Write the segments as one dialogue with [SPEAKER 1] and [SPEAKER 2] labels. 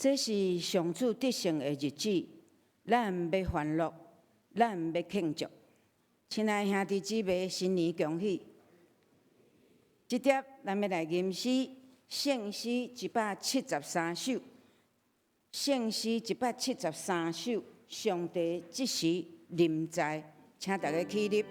[SPEAKER 1] 这是上主得胜的日子，咱要欢乐，咱要庆祝。亲爱兄弟姊妹，新年恭喜！这碟咱要来吟诗，圣诗173首，圣诗173首，上帝即时临在，请大家起立。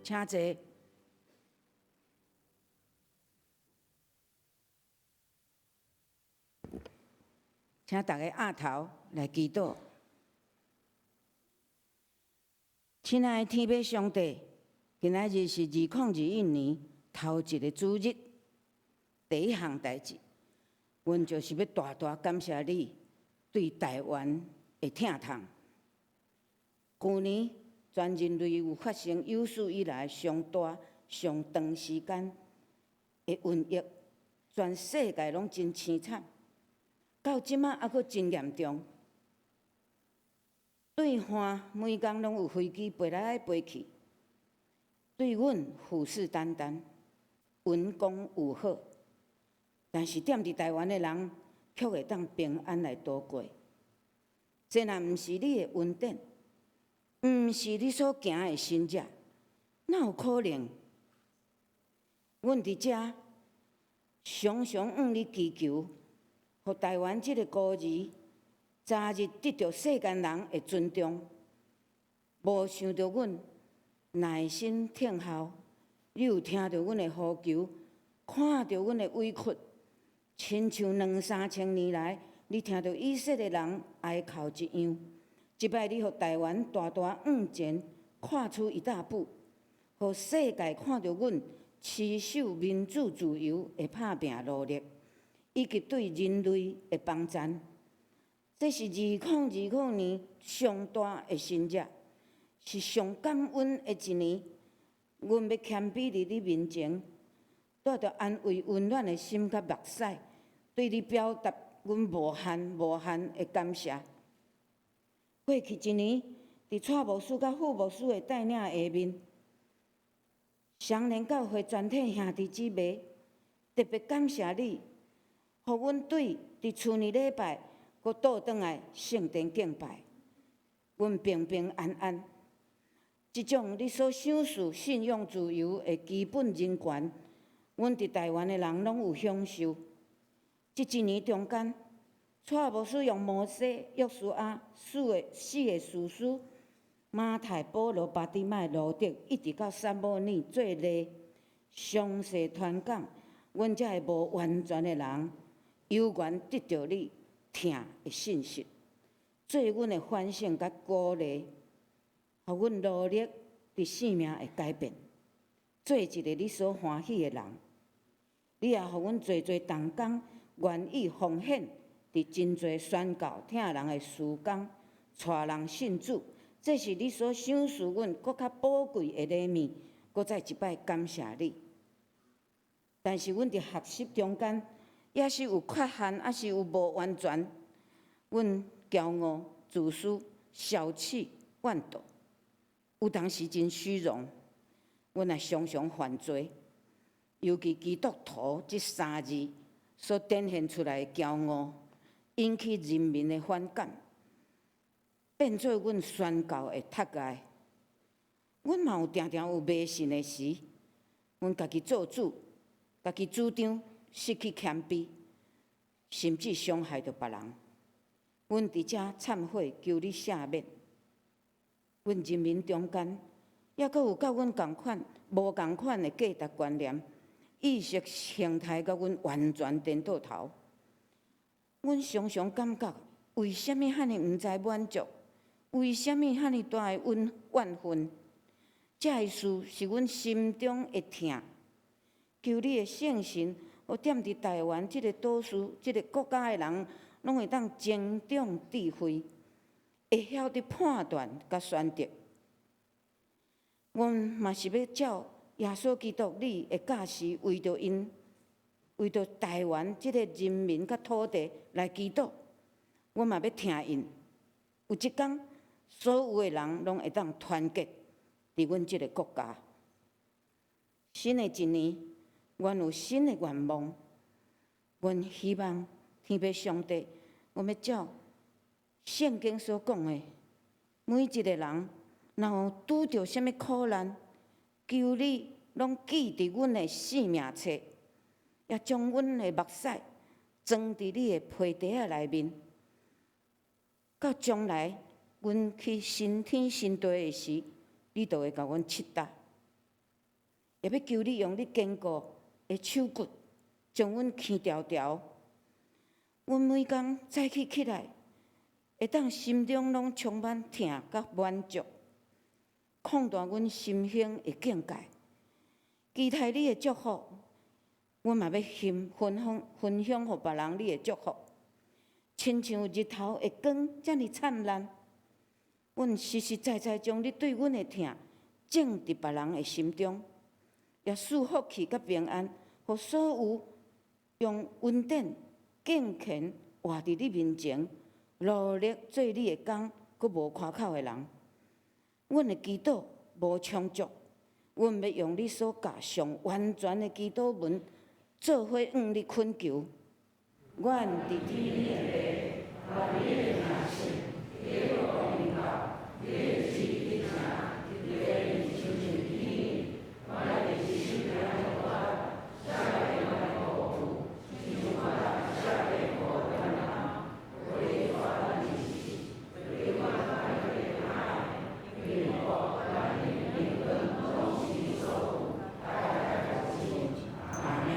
[SPEAKER 1] 请坐，请大家压头来祈祷。亲爱的天父上帝，今仔日是2021年头一个主日，第一项代志，阮就是要大大感谢你对台湾的疼痛。去年全人类有发生有史以来上大、上长时间的瘟疫，全世界拢真凄惨，到即仔还佫真严重。对岸每工拢有飞机飞来飞去，对阮虎视眈眈，文攻武吓。但是踮伫台湾的人，却会当平安来度过。这若毋是你的恩典，毋是你所行的神迹，哪有可能？阮伫遮常常向你祈求，互台湾这个孤儿早日得到世间人的尊重。无想到阮耐心听候，你有听到阮的呼求，看到阮的委屈，亲像2、3千年来你听到以色列人哀哭一样。即摆你互台湾大大向前跨出一大步，互世界看到阮持守民主自由的拍拼努力，以及对人类的帮赞。这是2020年上大的成绩，是上感恩的一年。阮要谦卑伫你面前，带着安慰、温暖的心甲目屎，对你表达阮无限的感谢。过去一年，伫蔡牧师甲副牧师的带领下面，常年教会全体兄弟姊妹特别感谢你，互阮对伫去年礼拜阁倒转来圣殿敬拜，阮平平安安。即种你所赏赐信仰自由的基本人权，阮伫台湾的人拢有享受。即一年中间，蔡牧师用摩西、约书亚4个士师、马太、保罗、巴底麦、路德，一直到撒母耳做例，详细传讲阮遮个无完全的人，有缘得到你听的信息，做阮的反省甲鼓励。互阮努力伫生命的改变，做一个你所欢喜的人。你也互阮做同工，愿意奉献伫真侪宣教听人的事工，带人信主。这是你所赏赐阮搁较宝贵的礼物，搁再一摆感谢你。但是阮伫学习中间，也是有缺陷，也是有无完全。阮骄傲、自私、小气、妄惰。有当时真虚荣，阮也常常犯罪。尤其基督徒这3字所展现出来的骄傲，引起人民的反感，变做阮宣教的窒碍。阮嘛有定有迷信的时，阮家己做主，家己主张失去谦卑，甚至伤害着别人。阮伫遮忏悔，求你赦免。阮人民中间，也阁有甲阮无共款的价值观念、意识形态，甲阮完全颠倒头。阮常常感觉，为虾米遐尼毋知满足？为虾米遐尼大的怨恨？这个事是阮心中的痛。求你的圣神，互踮伫台湾即个岛屿、即个国家的人，拢会当增长智慧。会晓得判断甲选择，阮嘛是要照耶稣基督你的教示，为着台湾即个人民甲土地来祈祷。阮嘛要听因，有一天，所有的人拢会当团结伫阮即个国家。新的一年，阮有新的愿望，阮希望天父上帝，阮要照圣经所讲的，每一个人若有拄着什么苦难，求你拢记伫阮的生命册，也将阮的目屎装伫你的皮袋仔内面。到将来，阮去新天新地的时，你就会甲阮赐答。也要求你用你坚固的手骨，将阮牵条条。阮每工早起来，会当心中拢充满疼甲满足，扩大阮心胸的境界，期待你的祝福。阮嘛要分享互别人你的祝福，亲像日头的光遮尔灿烂。阮实实在在将你对阮的疼种伫别人的心中，也赐福气甲平安，互所有用稳定、敬虔活伫你面前，努力做你的工，阁无夸口的人。阮的祈祷无充足，阮要用你所教上完全的祈祷文，做伙向你恳求。阮伫天里的父，愿你的名圣，给我领导，你的旨意行，你的意求成天，我的心不要动乱，下面我国土，请我下面我的党，我的法律体系，对我反对的爱，对我反对的跟中心守护，大家福气，阿门。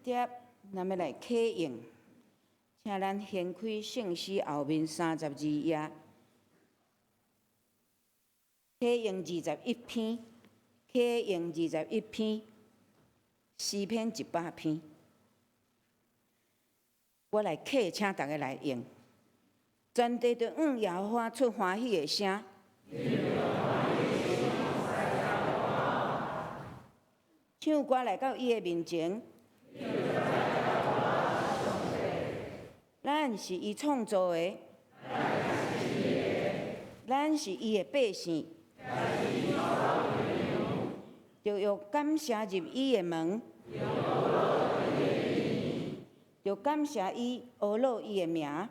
[SPEAKER 1] 碟咱要来启用，请咱掀开圣诗后面32页，启用21篇，启用21篇，诗篇100篇。我来启，请大家来用。全地着向耶和华出欢喜的声。唱歌来到伊的面前。咱是伊创造的，咱是伊的百姓，就要感谢入伊的门，就感谢伊，学乐伊的名。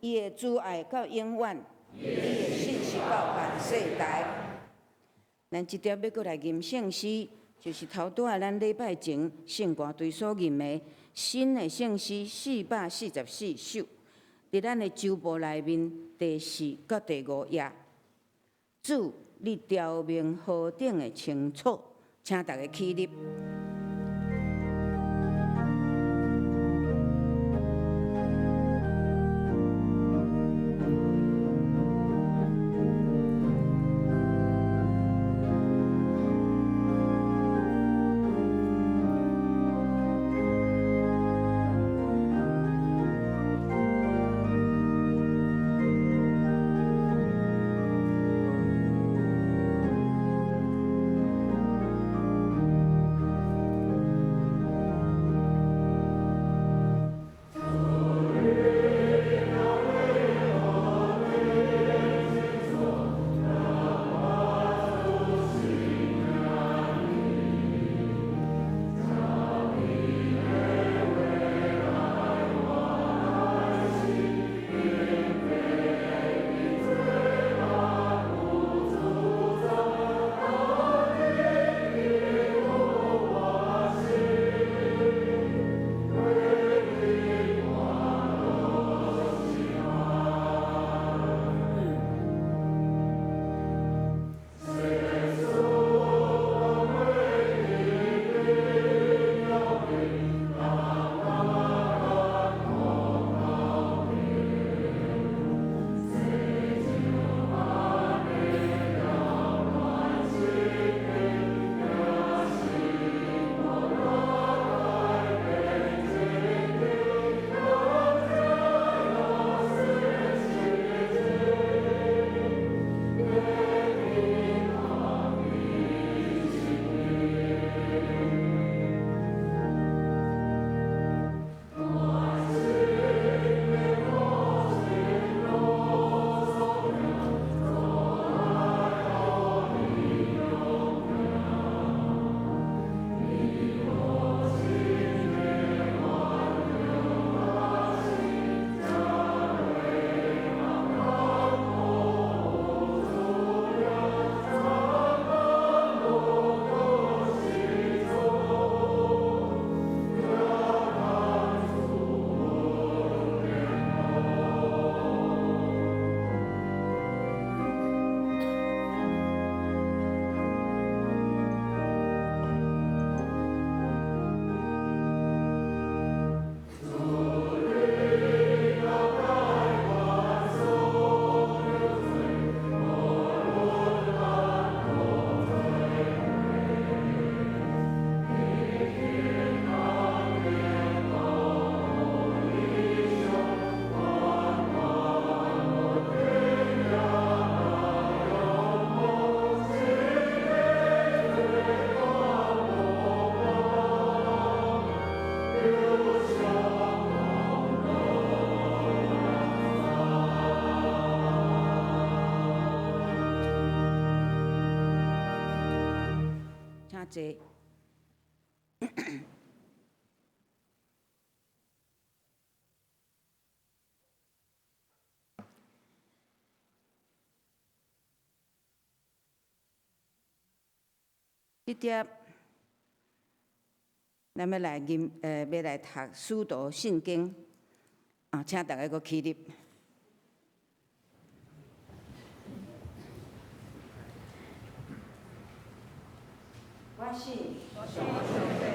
[SPEAKER 1] 伊的慈爱到永远，伊的信实到万世代。咱即条要过来吟圣诗，就是头拄仔咱礼拜前圣歌队所吟的新的圣诗444首，伫咱的周报内面第4到第5页。主，你调明何等的清楚，请大家起立。坐。这碟，咱要来要来读使徒圣经，请大家搁起立。我信。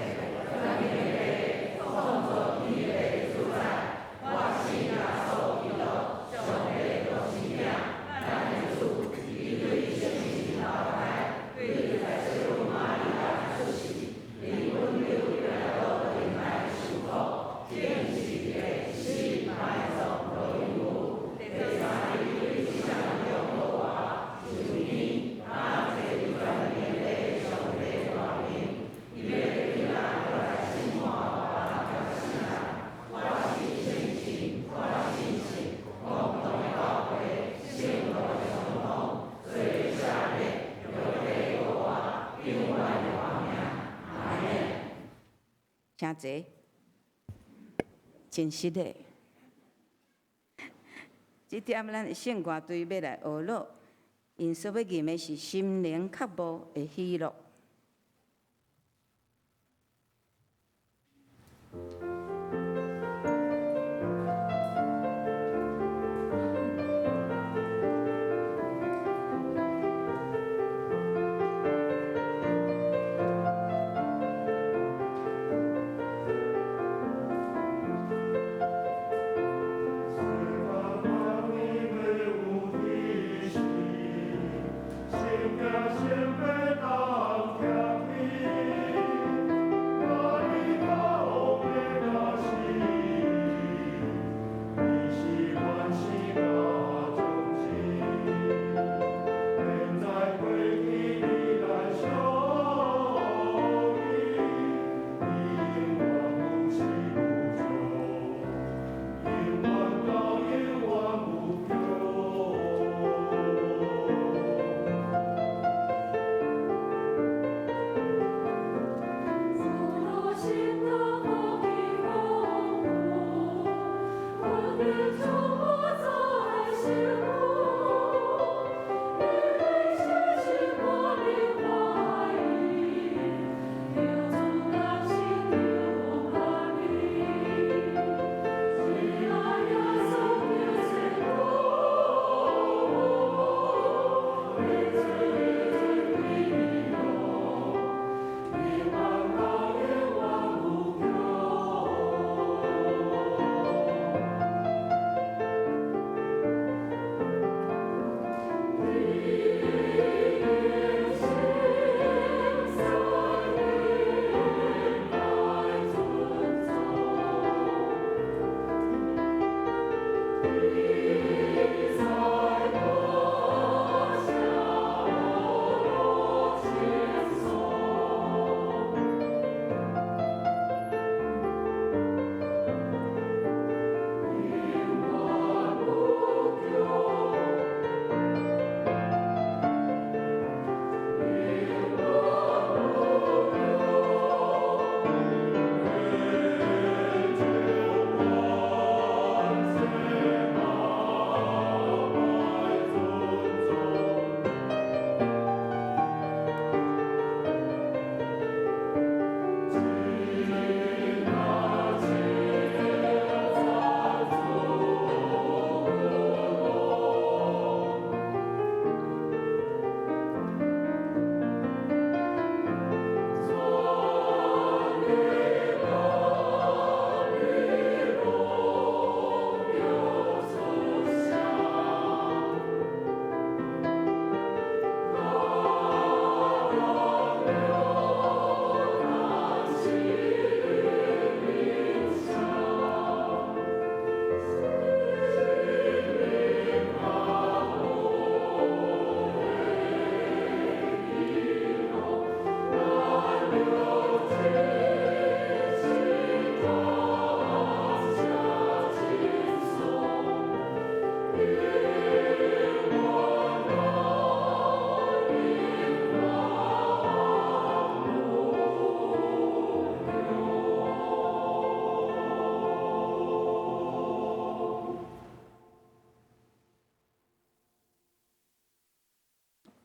[SPEAKER 1] 请坐。真实的，即点咱的圣歌队要来学乐，因所要吟的是心灵渴慕的喜乐。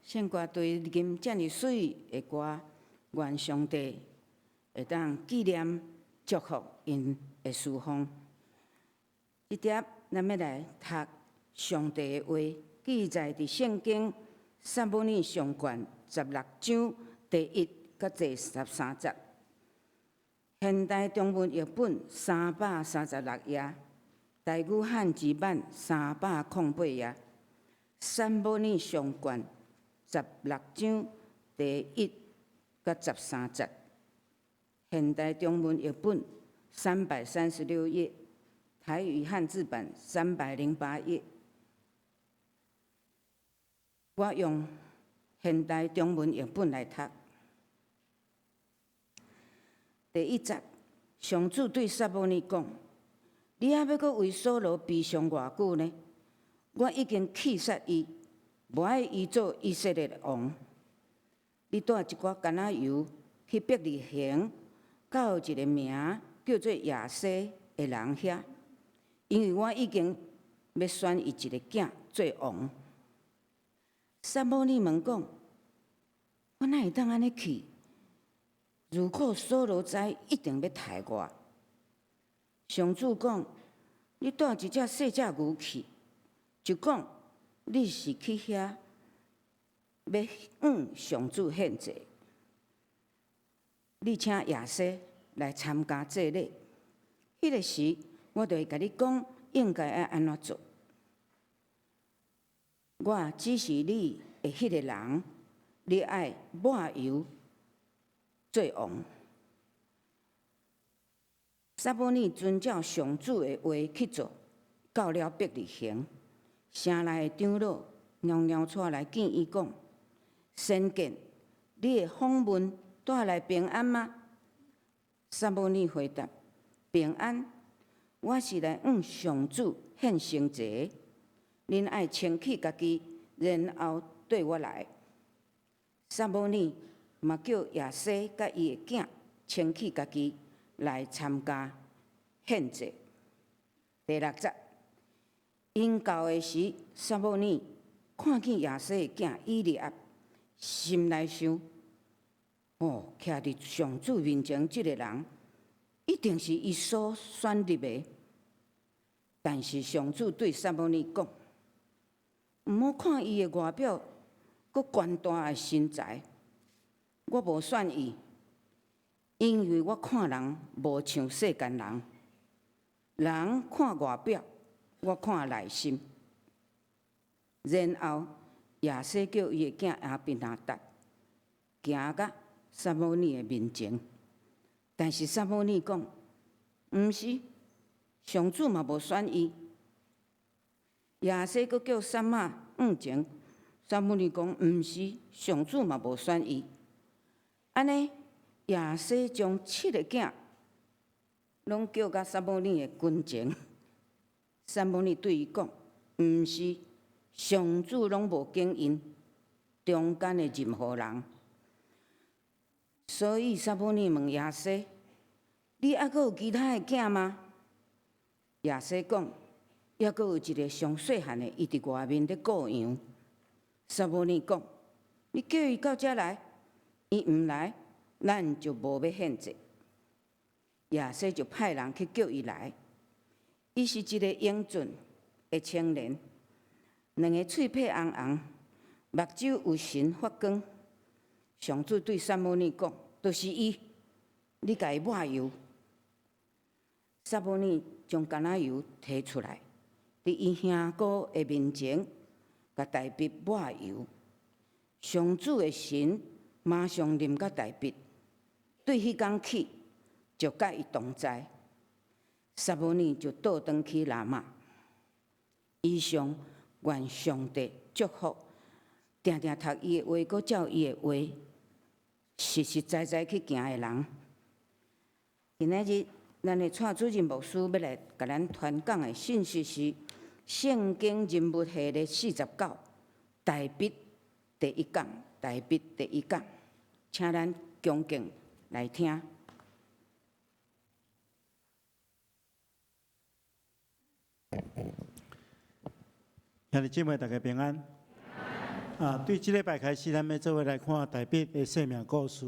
[SPEAKER 1] 圣歌队吟遮尔水的歌，愿上帝会当纪念、祝福因的侍奉。即碟咱要来读上帝的话，记载伫圣经撒母耳上卷16章第1到第13节。现代中文译本336页，台语汉字版308页。撒母耳上卷16章第1到13节。现代中文译本336页，台语汉字版308页。我用现代中文译本来读。第1节，上主对撒母耳讲：“你还要阁为扫罗悲伤偌久呢？我已经气杀伊，无爱伊做以色列的王。你带一寡橄榄油去伯利恒，才有一个名叫做亚西的人遐，因为我已经要选伊一个囝做王。撒母耳问讲：我哪会当安尼去？如果扫罗知，一定要杀我。上主讲：你带一只细只牛去，就讲你是去遐要上主献祭。你请亚西来参加祭礼，迄个时我就会甲你讲应该要安怎做。我指示你的迄个人，你爱抹油做王。撒母耳遵照上主的话去做，到了伯利恒，城内的长老袅袅出来见伊讲：先见，你的访问带来平安吗？撒母耳回答：平安。我是来上主献圣祭，恁爱清起家己，然后对我来。撒母耳嘛叫亚西甲伊的囝清起家己来参加献祭。第6节，因到的时，撒母耳看见亚西的囝以利亚，心内想：哦，徛伫上主面前这个人，一定是伊所选立的。但是上主对撒母耳讲：毋好看伊的外表，佮悬大的身材，我无选伊，因为我看人无像世间人。人看外表，我看内心。然后亚西叫伊的囝亚宾拿达行到撒母耳的面前，但是撒母耳讲：毋是，上主嘛无选伊。亚西佫叫撒玛前，撒母耳讲：毋是，上主嘛无选伊。安尼，亚西将7个囝拢叫到撒母耳的跟前。撒母耳对伊讲：毋是，上主拢无拣因中间的任何人。所以撒母耳问亚西：你还佫有其他的囝吗？亚西讲：还佫有一个上细汉的，伊伫外面咧顾羊。撒母耳讲：你叫伊到遮来，伊毋来，咱就无要献祭。亚西就派人去叫伊来。伊是一个英俊的青年，两个喙皮红红，目睭有神发光。上主对撒母耳讲：就是伊，你甲伊抹油。撒母耳将橄榄油摕出来，伫伊兄哥的面前，甲大卫抹油。上主的神马上临到大卫，对迄天起就甲伊同在。撒母耳就倒转去拉玛。以上愿上帝祝福，定定读伊的话，佮照伊的话，实实在在去行的人。今仔日，咱的蔡主任牧师要来甲咱传讲的信息是《圣经人物系列49》大卫第1讲，大卫第1讲，请咱恭敬来听。
[SPEAKER 2] 兄弟姐妹，大家平安。对这礼拜开始，咱要做伙来看大卫的生命故事。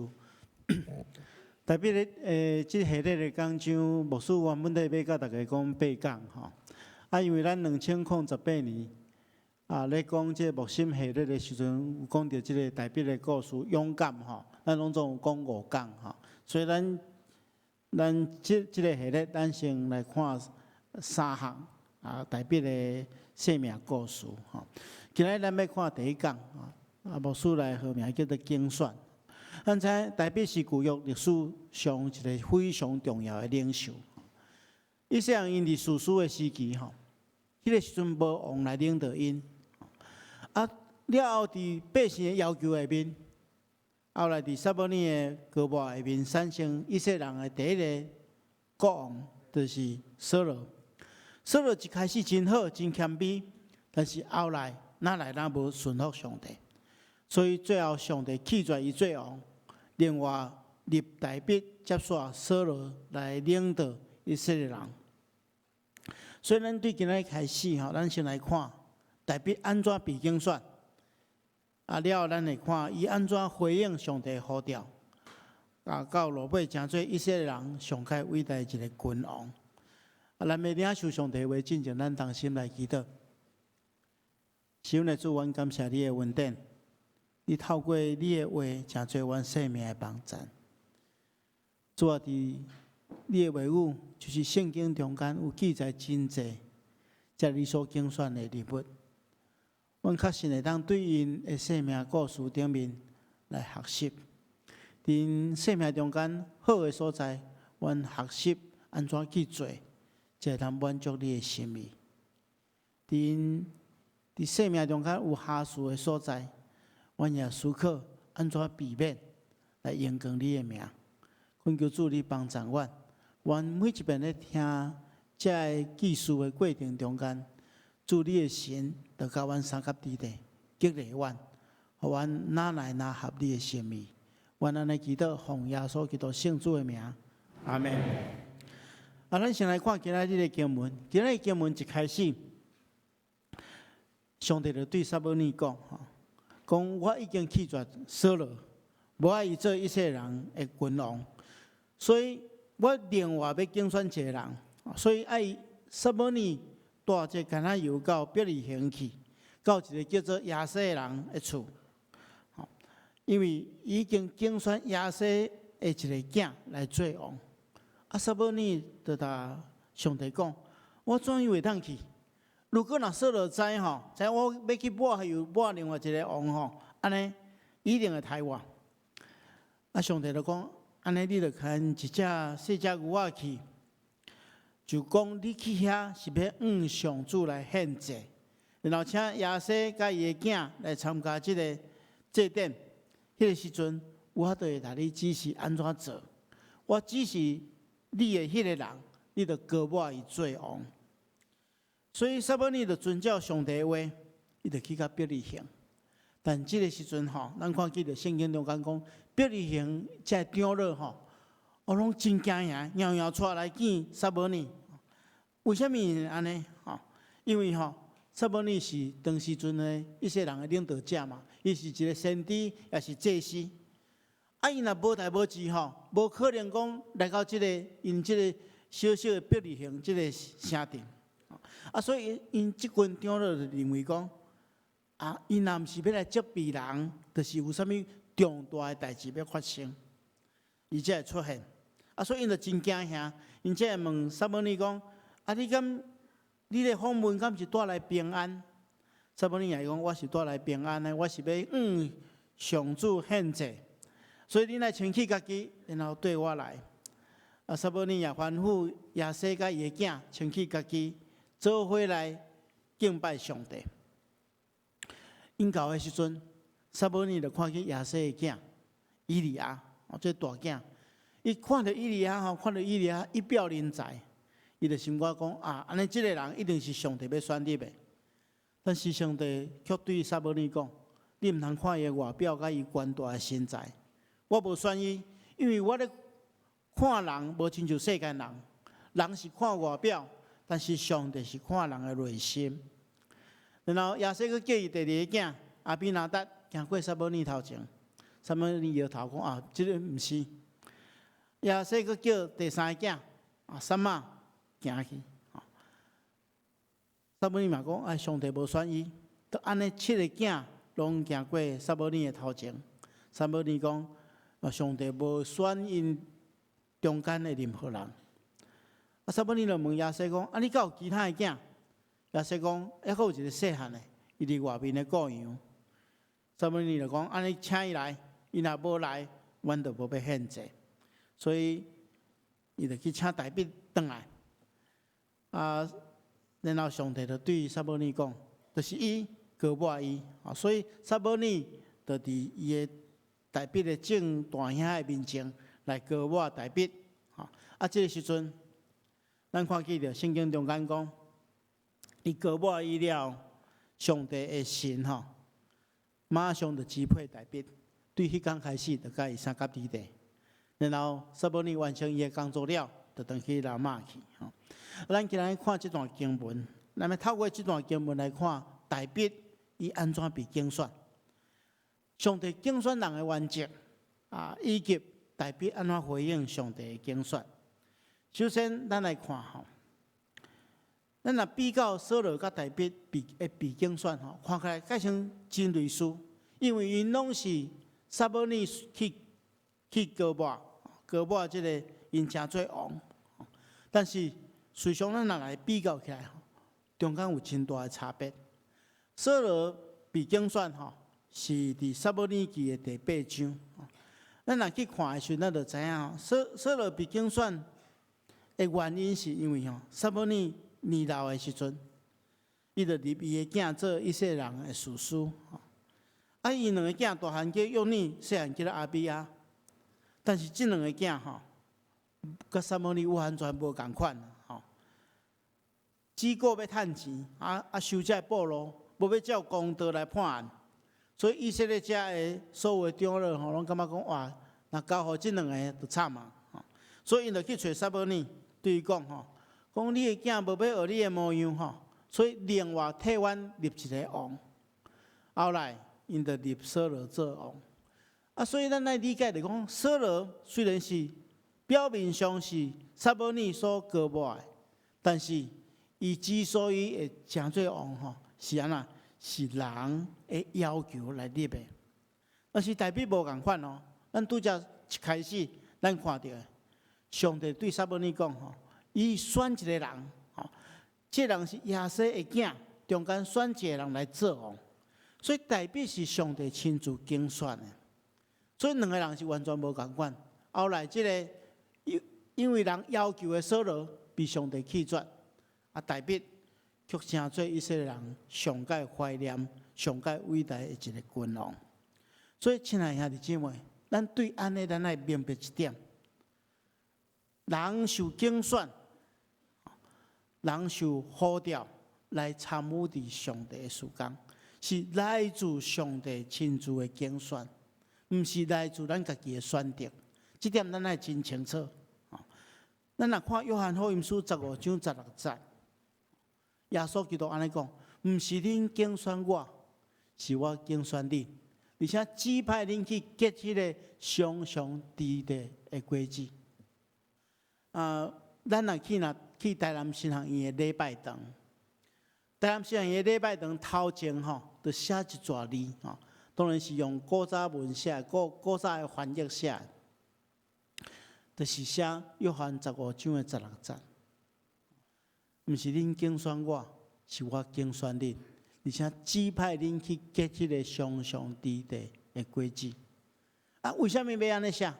[SPEAKER 2] 大卫的这系列的讲章，牧师原本要甲大家讲8讲吼。因为咱2018年咧讲这木心系列的时阵，有讲到这个大卫的故事，勇敢吼，咱拢总有讲5讲吼。所以咱这个系列，咱先来看3项大卫的生命故事吼。今日咱要看第1讲牧师来号名叫做竞选。咱知大卫是旧约历史上一个非常重要的领袖。以前因伫士师的时期吼，迄个时阵无王来领导因。了后伫百姓的要求下面，后来伫撒母耳的高抹下面产生以色列人的第一个国王，就是扫罗。扫罗一开始真好，真谦卑，但是后来哪来哪无顺服上帝，所以最后上帝弃绝伊做王，另外立大笔接续扫罗来领导以色列人。所以，咱对今仔开始咱先来看大笔安怎被竞选，了后咱会看伊安怎回应上帝呼召，到落尾诚做以色列人上界伟大一个君王。咱要领受上帝话，进前咱同心来祈祷。神的主，阮感谢你的恩典，你透过你的话，诚做阮生命的帮助。主啊，伫你的话语，就是圣经中间有记载真济，即你所竞选的人物。阮确实会当对因的生命故事顶面来学习。伫因生命中间好的所在，阮学习安怎去做，才会通满足你的心意。伫生命中间有瑕疵的所在，阮也思考安怎避免来荣光你的名。恳求主你帮助阮每一遍咧听这个记事的过程中间，主你的神就甲阮三甲之地激励阮，互阮哪来哪合你的心意。阮安尼祈祷，奉耶稣基督圣主的名，阿门。咱先来看今仔日的经文。今仔日经文一开始，上帝就对撒母耳讲：我已经弃绝扫罗，无爱伊做以色列人的君王，所以我另外要竞选一个人，所以爱撒母耳带这橄榄油到伯利恒去，到一个叫做亚西的人的厝，因为已经竞选亚西的一个囝来做王。撒母耳就甲上帝讲：我怎样会当去？如果若扫罗知知我要去抹油抹另外一个王安尼一定会杀我。上帝就讲：安尼你就牵一只细只牛仔去，就讲你去遐是要上主来献祭，然后请亚西甲伊的囝来参加这个祭典。迄个时阵，我就会甲你指示安怎做。我指示你的迄个人，你就高抹伊做王。所以撒母耳就遵照上帝的话，伊就去到伯利恒。但这个时阵咱看见着圣经中间讲，伯利恒这长老拢真惊吓，摇摇出来见撒母耳。为什么安尼？因为撒母耳是当时阵的以色列人的领导者嘛，伊是一个先知，也是祭司。伊若无代无志无可能讲来到因这个小小的伯利恒这个城镇。所以因即群长老就认为讲，因若毋是要来责备人，就是有啥物重大的代志要发生，伊才会出现。所以因就真惊吓，因才会问撒母耳讲：你的访问敢是带来平安？撒母耳也讲：我是带来平安的，我是要上主献祭。所以你来清起家己，然后对我来。撒母耳也吩咐亚西甲伊的囝清起家己，做伙来敬拜上帝。因到的时阵，撒母耳就看见亚西的囝以利亚，这大囝，伊看到以利亚，看到以利亚一表人才，伊就心肝讲：安尼这个人一定是上帝要选立的。但是上帝却对撒母耳讲：你毋通看伊的外表甲伊宽大的身材。我无选伊，因为我咧看人无亲像世间人，人是看外表，但是上帝是看人的内心。然后亚西去叫伊第二个囝阿比拿达行过撒母耳头前，撒母耳摇头讲：这个毋是。亚西去叫第三个囝撒玛行去。撒母耳嘛讲：上帝无选伊，就安尼7个囝拢行过撒母耳的头前。撒母耳讲：上帝无选因中间的任何人。撒母耳就问亚西讲：你敢有其他的囝？亚西讲：还有一个细汉的，伊伫外面的雇羊。撒母耳就讲：安尼请伊来，伊若无来，阮就无要献祭。所以伊就去请大笔转来。然后上帝就对撒母耳讲：就是伊高抹伊。所以撒母耳就伫伊的大笔的正大兄的面前来高抹大笔。这个时阵，咱看见着圣经中间讲，伊高抹伊了，上帝的神马上就支配大笔，对迄天开始就甲伊三甲之地。然后撒母耳完成伊的工作了，就回去拉玛去。咱今日看这段经文，咱们透过这段经文来看，大卫伊安怎被竞选？上帝竞选人的原则以及大卫安怎回应上帝的竞选。首先，咱来看咱若比较扫罗甲大卫被竞选看起来介像真类似，因为因拢是撒母耳去高抹即个因诚做王，但是随上咱若来比较起来，中间有真大的差别。扫罗被竞选是伫撒母耳记的第8章。咱若去看的时候，咱就知影扫罗被竞选的原因是因为撒母耳年老的时阵，伊就立伊的囝做以色列人的士师。伊两个囝大汉叫约尼，细汉叫阿比亚。但是这两个囝甲撒母耳完全无共款只顾要趁钱，收这报路，无要照公道来判案。所以以色列遮的所有的长老拢感觉讲哇，若交互这两个就惨啊！所以因就去找撒母耳，对伊讲讲你的囝无要学你的模样所以另外替阮立一个王。后来因就立扫罗做王。所以咱来理解就讲，扫罗虽然是表面上是撒母耳所高抹的，但是伊之所以会成做王是安那？是人的要求来立的。但是大卫无共款咱拄则一开始咱看到的，上帝对撒母耳讲伊选一个人这人是亚西的囝，中间选一个人来做王。所以大卫是上帝亲自竞选的。所以两个人是完全无共款。后来这个因为人要求的扫罗被上帝弃绝，大卫却成做以色列人上界怀念、上界伟大的一个君王。所以，亲爱兄弟姊妹，咱对安尼咱来明白一点：人受竞选，人受呼召来参与伫上帝的事工，是来自上帝亲自的竞选。毋是来自咱家己的选择，这点咱爱真清楚。咱若看约翰福音书15章16节，耶稣基督安尼讲：毋是恁竞选我，是我竞选你，而且指派恁去结迄个常常伫地的果子。咱若去台南新学院的礼拜堂，台南新学院的礼拜堂头前就写一撮字当然是用古早文写，古早的翻译写，就是写约翰15章的16节。毋是恁竞选我，是我竞选恁，而且指派恁去结迄个常常伫地的果子。为什么要安尼写？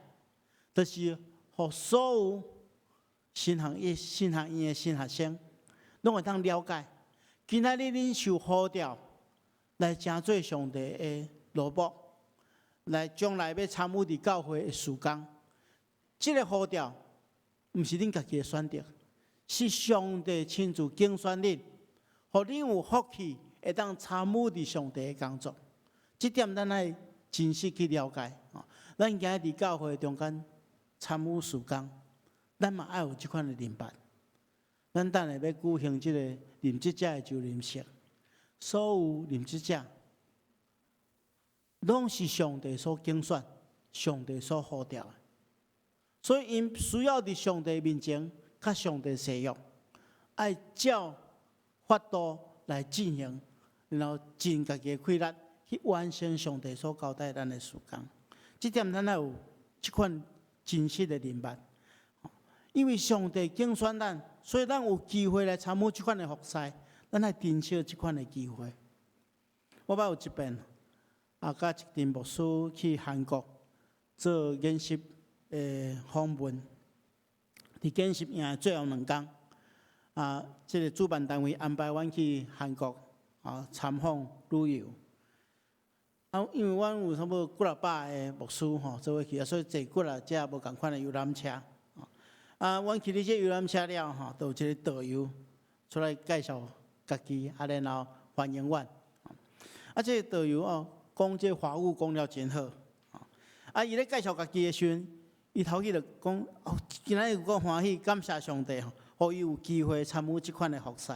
[SPEAKER 2] 就是互所有新学院的新学生，拢会当了解，今仔日恁受呼召来成做上帝的罗卜，来将来要参与伫教会的事工。这个呼召，毋是恁家己的选择，是上帝亲自竞选恁，互恁有福气，会当参与伫上帝的工作。这点咱爱真实去了解。咱今日伫教会中间参与事工，咱嘛爱有这款的明白。咱等下要举行这个临职者的就任式，所有临职者。拢是上帝所竞选、上帝所呼召的，所以因需要伫上帝面前，甲上帝誓约，爱照法度来进行，然后尽家己的气力去完成上帝所交代咱的事工。这点咱要有这款真实的明白，因为上帝竞选咱，所以咱有机会来参与这款的服侍，咱爱珍惜这款的机会。我捌有一遍。甲一阵牧师去韩国做研习访问，伫研习营最后2天，这个主办单位安排阮去韩国参访旅游。因为阮有差不多几啊百个牧师做伙去，所以坐几啊只无共款的游览车。阮去哩这游览车了就有一个导游出来介绍家己，然后欢迎阮。这个导游讲这法语讲了真好，伊咧介绍家己的时阵，伊头去就讲，哦，今仔有够欢喜，感谢上帝吼，互伊有机会参与即款的服侍。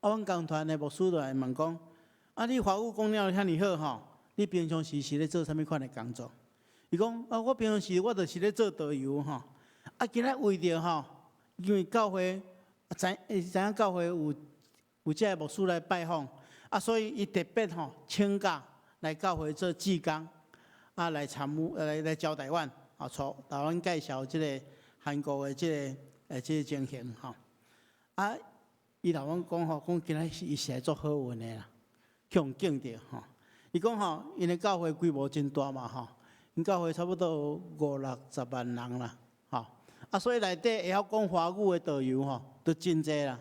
[SPEAKER 2] 阮工团的牧师就来问讲，你华语讲了遐尼好吼，你平常时是咧做啥物款的工作？伊讲，我平常时我就是咧做导游吼。今仔为着吼，因为教会知影教会有这牧师来拜访，所以伊特别吼请假来教会做志工，来参与来招待阮，带阮介绍即个韩国的即个情形吼。伊同阮讲吼，讲今仔伊是来做好运的啦，向敬着吼。伊讲吼，因的教会规模真大嘛吼，因教会差不多50-60万人啦，吼。所以内底会晓讲华语的导游吼，都真济啦。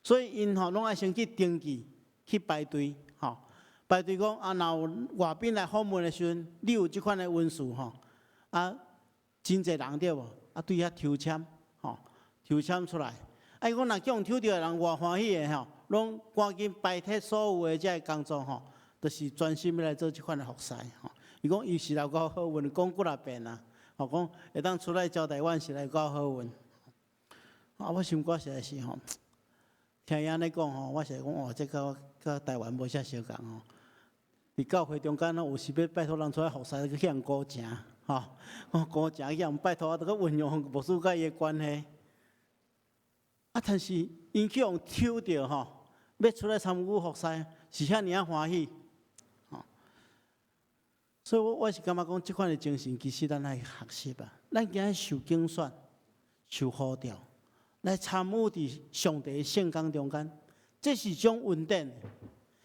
[SPEAKER 2] 所以因吼拢爱先去登记，去排队吼，排队讲若有外宾来访问的时阵，你有即款的文书吼，真济人对无？对遐抽签吼，抽签出来。伊讲若叫抽到的人偌欢喜的吼，拢赶紧摆脱所有的遮工作吼，就是专心要来做即款的服侍吼。伊讲伊是来搞好运，讲几若遍啦。讲会当出来招待阮是来搞好运。我心肝实在是吼，听伊安尼讲吼，我实在讲这甲台湾无啥相共吼。伫教会中间有时要拜托人出来服侍，去向古城吼，古城去向拜托，都去运用牧师甲伊的关系。但是因去用抽到吼，要出来参与服侍，是遐尔欢喜。所以我是感觉讲，即款的精神，其实咱爱学习啊。咱今日受竞选、受呼召，来参与伫上帝的圣工中间，这是种恩典。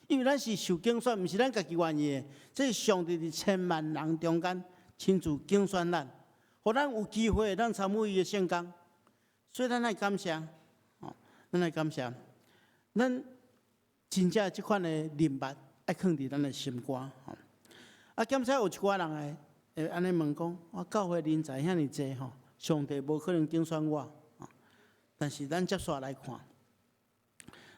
[SPEAKER 2] 因为咱是受竞选，毋是咱家己愿意的，这是上帝伫千万人中间亲自竞选咱，互咱有机会，咱参与伊的圣工。所以咱爱感谢，咱爱感谢，咱真正即款的人物爱放伫咱的心肝。检查有一寡人会安尼问讲，我教会人才遐尼济吼，上帝无可能竞选我。但是咱接续来看，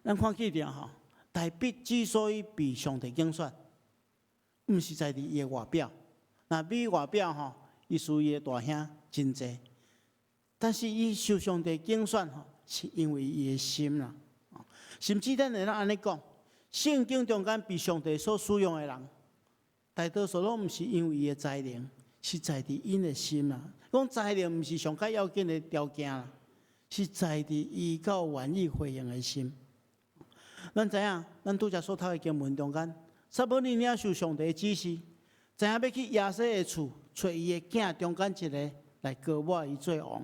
[SPEAKER 2] 咱看起着吼，大卫之所以被上帝竞选，毋是在伫伊的外表，比外表吼，伊输伊的大兄真济。但是伊受上帝竞选吼，是因为伊的心啦。甚至咱会当安尼讲，圣经中间被上帝所使用的人。大多数拢毋是因为伊的才能，是在伫因的心啦。讲才能毋是上较要紧的条件啦，是在伫伊较愿意回应的心。咱知影，咱拄则所读的经文中间，撒母耳领受上帝的指示，知影要去亚西的厝找伊的囝中间一个来高抹伊做王。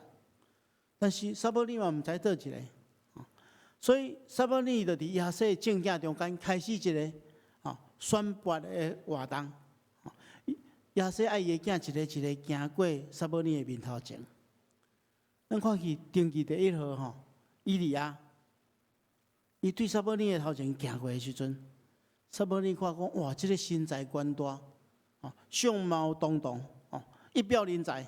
[SPEAKER 2] 但是撒母耳嘛毋知倒一个，所以撒母耳就伫亚西的正囝中间开始一个选拔的活动。亚西爱伊的囝一个一个行过撒母耳的面头前。咱看去登记第1号吼，以利亚，伊对撒母耳的头前行过的时阵，撒母耳看讲哇，这个身材宽大，相貌堂堂，一表人才，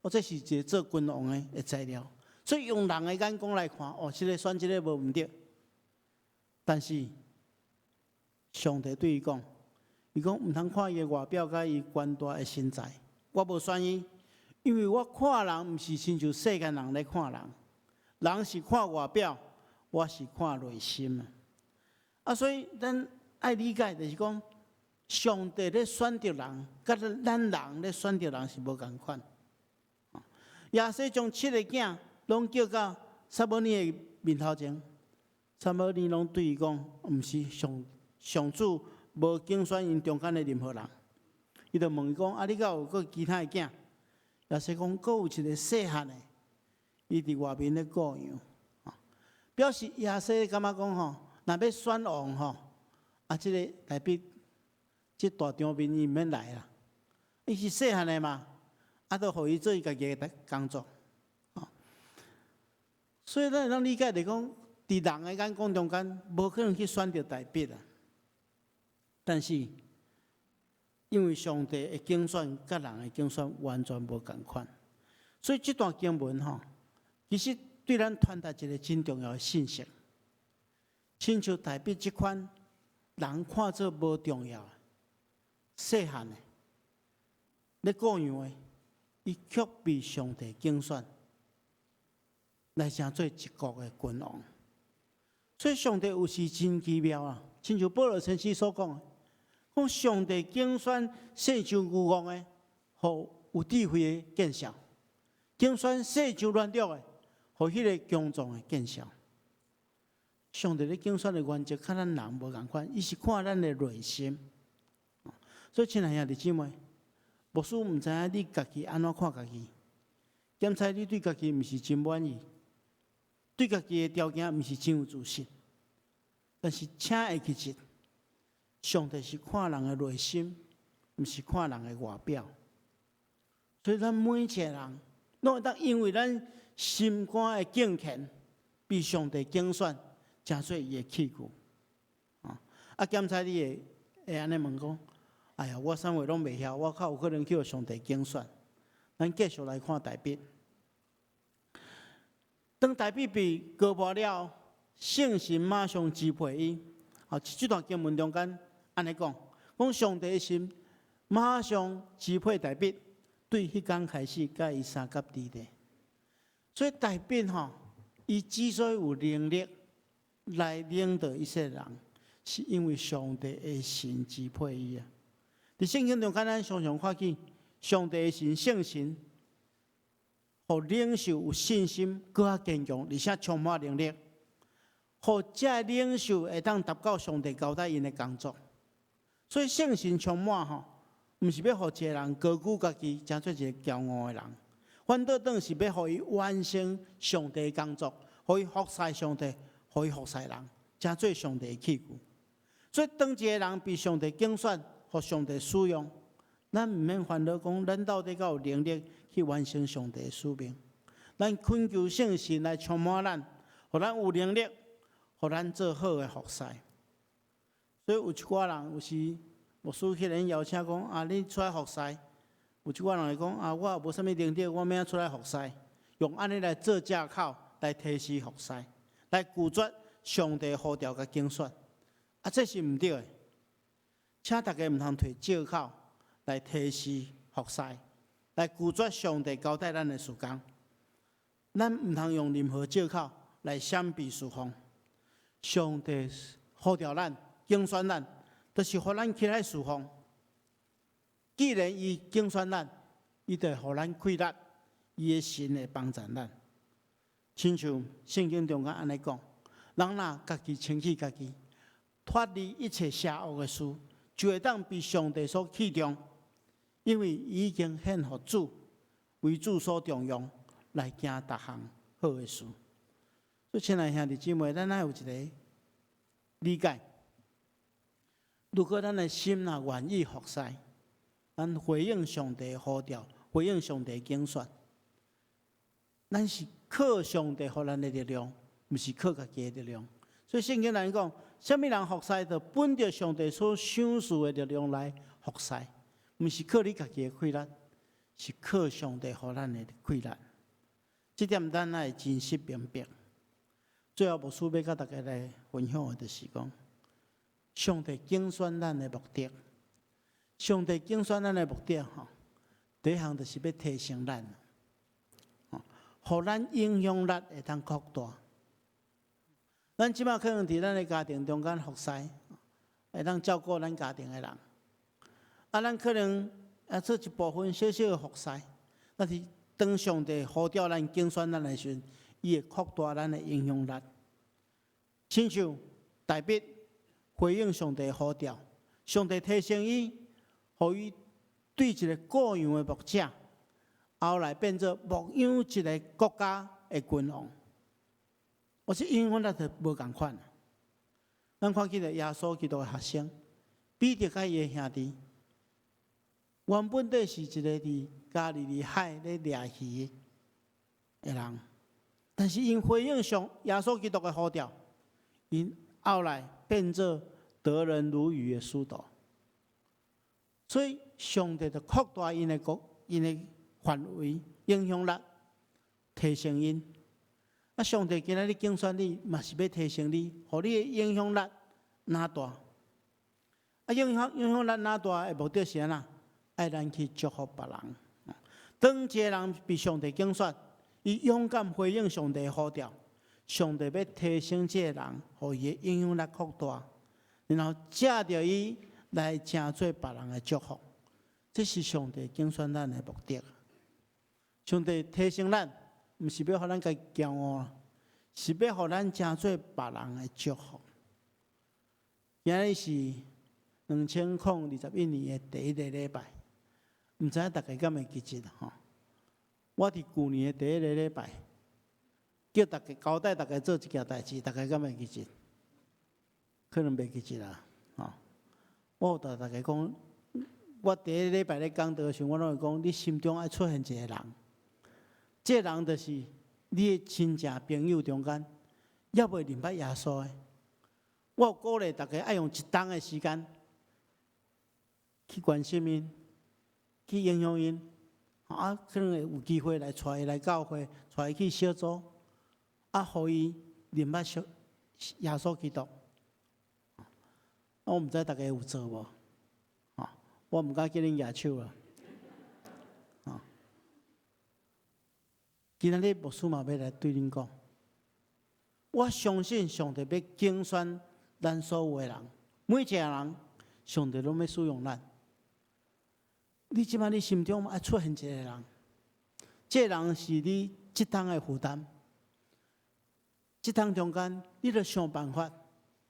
[SPEAKER 2] 这是一个做君王的材料。所以用人的眼光来看，这个选这个无毋对。但是上帝对伊讲，伊讲毋通看伊的外表甲伊宽大的身材，我无选伊，因为我看人毋是亲像世间人咧看人，人是看外表，我是看内心所以咱爱理解，就是讲上帝咧选择人，甲咱人咧选择人是无共款。亚西将7个囝拢叫到撒母耳的面头前，撒母耳拢对伊讲，毋是上主无竞选因中间的任何人。伊就问伊讲，你敢有搁其他的囝？亚西讲，搁有一个细汉的，伊伫外面咧顾羊。表示亚西感觉讲吼，若要选王吼，这个代表这大场面伊毋免来啦。伊是细汉的嘛，都互伊做伊家己的工作。所以咱会当理解就是讲，伫人的眼光中间，无可能去选择代表啦。但是因为上帝的竞选甲人的竞选完全无共款，所以这段经文吼，其实对咱传达一个真重要的信息。亲像大卫这款人看做无重要的、细汉的、咧顾羊的，伊却被上帝拣选来成做一国的君王。所以上帝有时真奇妙啊！亲像保罗先生所讲的，讲上帝拣选世上愚妄的，互有智慧的见效；拣选世上软弱的，互迄个强壮的见效。上帝咧拣选的原则，甲咱人无共款，伊是看咱的内心。所以，亲爱兄弟姊妹，牧师毋知影你家己安怎看家己，检查你对家己毋是真满意，对家己的条件毋是真有自信。但是，请会记住，上帝是看人的内心，毋是看人的外表。所以，咱每一个人，拢会当因为咱心肝的敬虔，被上帝拣选。成做伊的器具，检查你会安尼问讲，哎呀，我啥话拢袂晓，我较有可能去互上帝拣选。咱继续来看大卫。当大卫被高拔了，圣神马上支配伊。这段经文中间安尼讲，讲上帝的心马上支配大卫，对迄天开始甲伊三甲地地。所以大卫伊之所以有能力来领导一些人，是因为上帝的神支配伊啊。伫圣经中，咱常常看见上帝的神圣神，互领袖有信心，更加坚强，而且充满能力，互这领袖会当达到上帝交代因的工作。所以圣神充满毋是要互一个人高举家己，成做一个骄傲的人，反倒等是要互伊完成上帝的工作，互伊服侍上帝。互伊服侍人，成做上帝的器具。所以，当一个人被上帝拣选，互上帝使用，咱毋免烦恼讲，咱到底有能力去完成上帝的使命。咱恳求圣神来充满咱，互咱有能力，互咱做好的服侍。所以有一寡人有时牧师去人邀请讲你出来服侍。有一寡人会讲我也无啥物能力，我免出来服侍，用安尼来做借口来提示服侍。来拒绝上帝呼召甲拣选，这是毋对的。请大家毋通摕借口来提示服侍，来拒绝上帝交代咱的事工。咱毋通用任何借口来闪避事奉。上帝呼召咱、拣选咱，就是互咱起来事奉。既然伊拣选咱，伊就互咱开力，伊的神会帮助咱。亲像圣经中间安尼讲，人若家己清起家己，脱离一切邪恶的事，就会当被上帝所器重，因为已经献互主，为主所重用，来行逐项好的事。所以，亲爱兄弟姊妹，咱有一个理解：如果咱的心若愿意服侍，咱回应上帝的呼召，回应上帝的拣选，咱是靠上帝予咱的力量，毋是靠家己的力量。所以圣经来讲，什么人服侍，就本着上帝所赏赐的力量来服侍，毋是靠你家己的气力，是靠上帝予咱的气力。这点咱爱真实明白。最后，牧师要甲大家来分享的，就是讲，上帝拣选咱的目的，上帝拣选咱的目的，第一项就是要提升咱。互咱影响力会当扩大。咱即马可能伫咱的家庭中间服侍，会当照顾咱家庭的人。咱可能做一部分小小的服侍，但是当上帝呼召咱、拣选咱的时阵，伊会扩大咱的影响力。亲像大卫回应上帝呼召，上帝提升伊，互伊对一个各样的牧者。后来变做牧养一个国家的君王，我是因为咱就无共款。咱看见了耶稣基督的学生，彼得甲伊的兄弟，原本底是一个伫加利利海咧掠鱼的人，但是因回应上耶稣基督的呼召，因后来变做得人如鱼的使徒。所以上帝就扩大因的范围、影响力，提升因。上帝今仔日拣选你，嘛是要提升你，互你的影响力哪大？影响力哪大的目的是安怎？爱咱去祝福别人。当一个人被上帝拣选，伊勇敢回应上帝的呼召，上帝要提升这个人，互伊的影响力扩大，然后借着伊来成做别人的祝福。这是上帝拣选咱的目的。上帝提升咱，毋是要互咱家骄傲，是要互咱成做别人的祝福。今日是2021年的第一个礼拜，毋知影大家敢会记得吼？我伫旧年的第一个礼拜，叫大家交代大家做一件代志，大家敢会记得？可能袂记得啦，吼！我有甲大家讲，我第一个礼拜咧讲道时，我拢会讲，你心中爱出现一个人，这个人就是你的亲情朋友中间，也袂明白耶稣的。我有鼓励大家爱用一冬的时间去关心因，去影响因，啊，可能会有机会来带伊来教会，带伊去小组，啊，互伊明白耶稣基督。我毋知大家有做无？我毋敢叫恁举手啊！今日牧师嘛要来对恁讲，我相信上帝要拣选咱所有的人，每一个人，上帝拢要使用咱。你即摆你心中爱出现一个人，这个人是你即当的负担。即当中间，你着想办法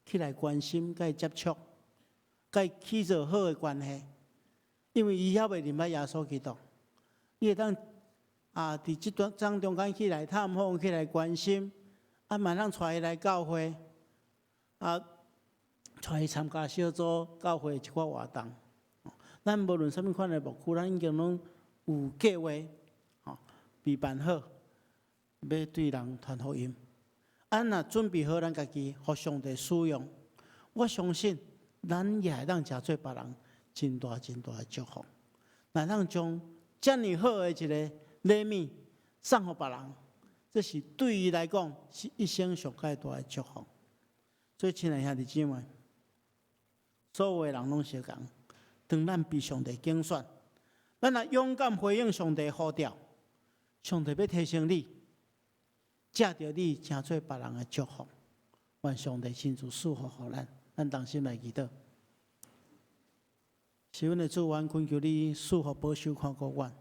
[SPEAKER 2] 去来关心、甲伊接触、甲伊起做好的关系，因为伊还袂明白耶稣基督，你会当伫即当中间去来探访、去来关心，嘛通带伊来教会，带伊参加小组、教会一寡活动。咱无论什么款的牧区，咱已经拢有计划，备办好，要对人传福音。若准备好咱家己，互上帝使用，我相信咱也会当成做别人真大真大的祝福。若通将遮尔好的一个礼物送互别人，这是对伊来讲是一生上介大的祝福。所以，亲爱兄弟姊妹，所有的人拢相共。当咱被上帝拣选，咱若勇敢回应上帝的呼召，上帝要提升你，借着你成做别人的祝福。愿上帝亲自赐福予咱，咱同心来祈祷。是阮的主，阮恳求你赐福保守看顾阮。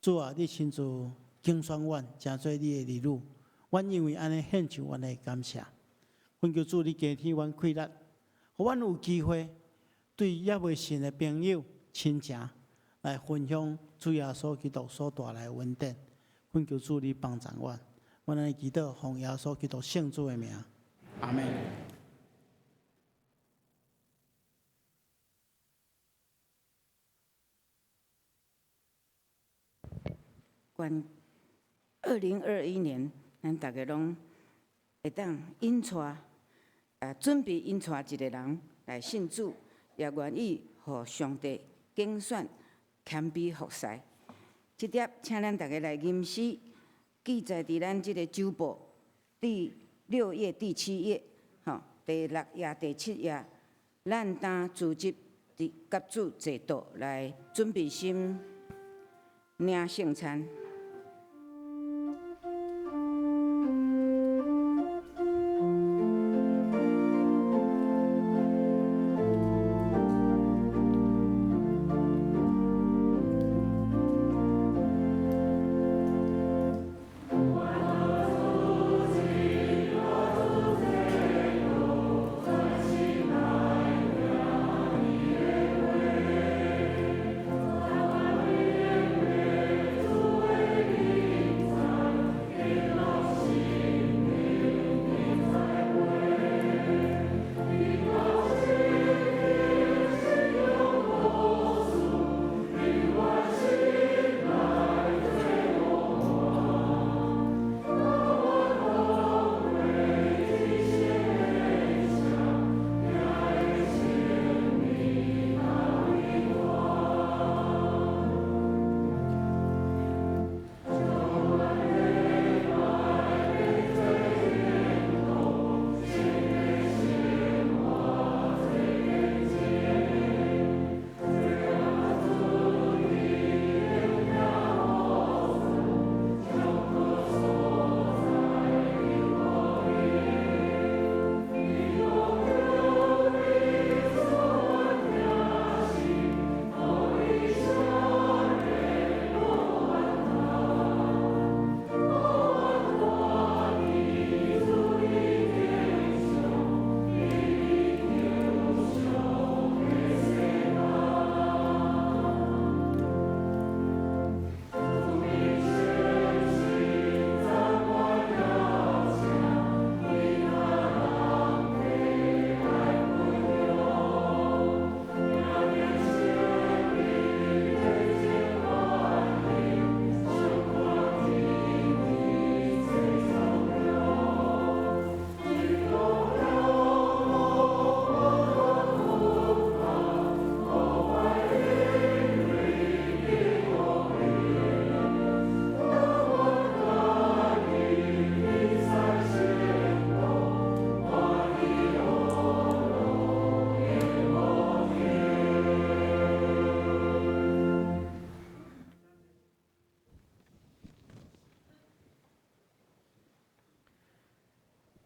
[SPEAKER 2] 主啊，你亲自拣选阮，成做你的儿女，阮因为安尼献上阮的感谢。恳求主，你加添阮气力，互阮有机会。对也未信的朋友、亲情来分享主耶稣基督所带来的恩典，恳求主你帮助我，我来祈祷奉耶稣基督圣主的名，阿门。
[SPEAKER 1] 关2021年，咱大家拢会当引带准备引带一个人来信主。也愿意互上帝拣选、谦卑服侍。这点，请咱大家来吟诗，记载伫咱这个周报第6页、第7页，第6页、第7页，咱当组织伫甲主坐道来准备心领圣餐。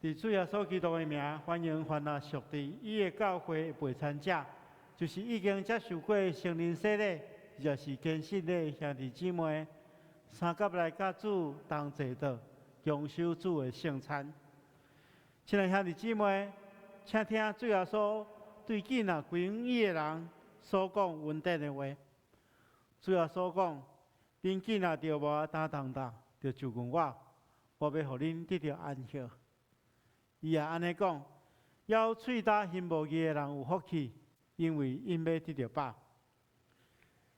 [SPEAKER 2] 伫主耶稣基督的名，欢迎凡那属地伊的教会陪参者，就是已经接受过圣灵洗礼，若是坚信的兄弟姊妹，三甲来甲主同坐道，享受主的圣餐。亲爱兄弟姊妹，请听主耶稣对囡仔归永义的人所讲稳定的话。主耶稣讲：恁囡仔着无打动打，着就问我，我要互恁得到安息。伊也安尼讲，要喙焦耳无语的人有福气，因为因要得到饱。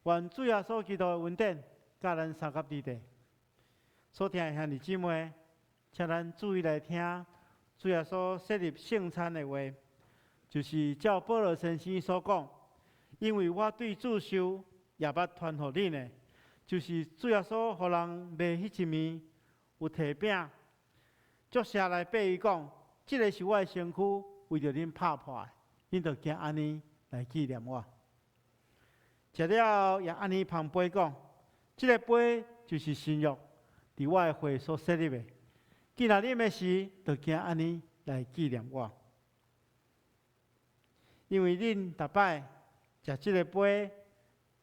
[SPEAKER 2] 愿主耶稣基督的恩典，甲咱三甲伫地。所听的兄弟姊妹，请咱注意来听主耶稣设立圣餐的话，就是照保罗先生所讲，因为我对主受也捌传互恁的，就是主耶稣互人卖迄一面，有摕饼，作下来爬伊讲。这个是我的身躯，为着恁拍破的，恁着惊安尼来纪念我。食了也安尼旁杯讲，这个杯就是新约，伫我的会所设立的。既然啉的时，着惊安尼来纪念我。因为恁逐摆食这个杯，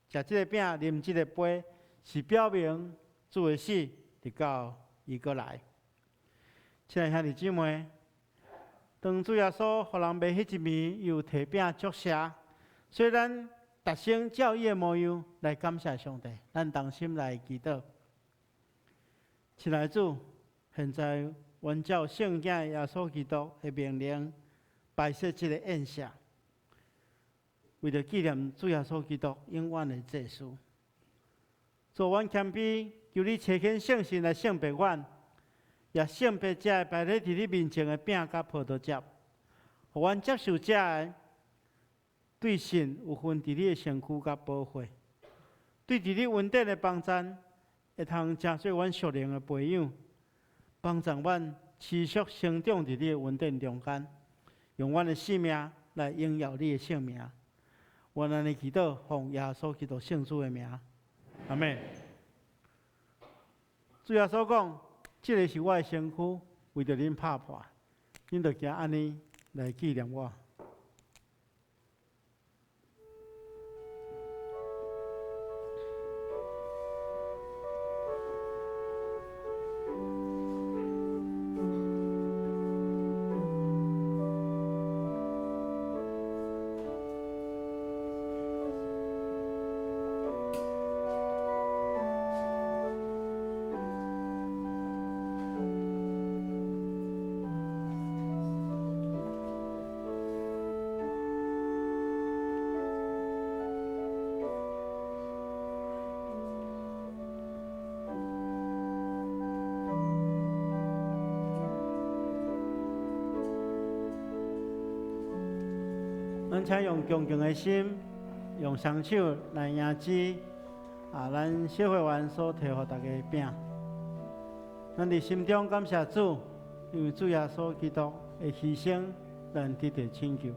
[SPEAKER 2] 食这个饼，啉这个杯，是表明主的死，直到伊过来。亲爱兄弟姊妹。当主耶稣互人卖迄一面，又摕饼祝谢，虽然达成照伊的模样来感谢上帝，咱同心来祈祷。亲爱的主，现在按照圣经耶稣基督的命令，摆设这个宴席，为了纪念主耶稣基督永远的祭司。做阮谦卑，求你垂听圣神来圣别阮。也圣别者摆咧伫你面前的饼甲葡萄汁，互阮接受者的对神有份伫你的身躯甲保护，对伫你稳定的帮助，会通成做阮属灵的培养，帮助阮持续成长伫你的稳定中间，用阮的性命来荣耀你的圣名。我安尼祈祷，奉耶稣基督圣主的名，阿门。主耶稣讲。这个是我的身躯，为着恁拍破，恁着惊安尼来纪念我。咱请用恭敬的心，用双手来迎接咱小会员所摕予大家的饼。咱伫心中感谢主，因为主耶稣基督的牺牲，咱得到拯救。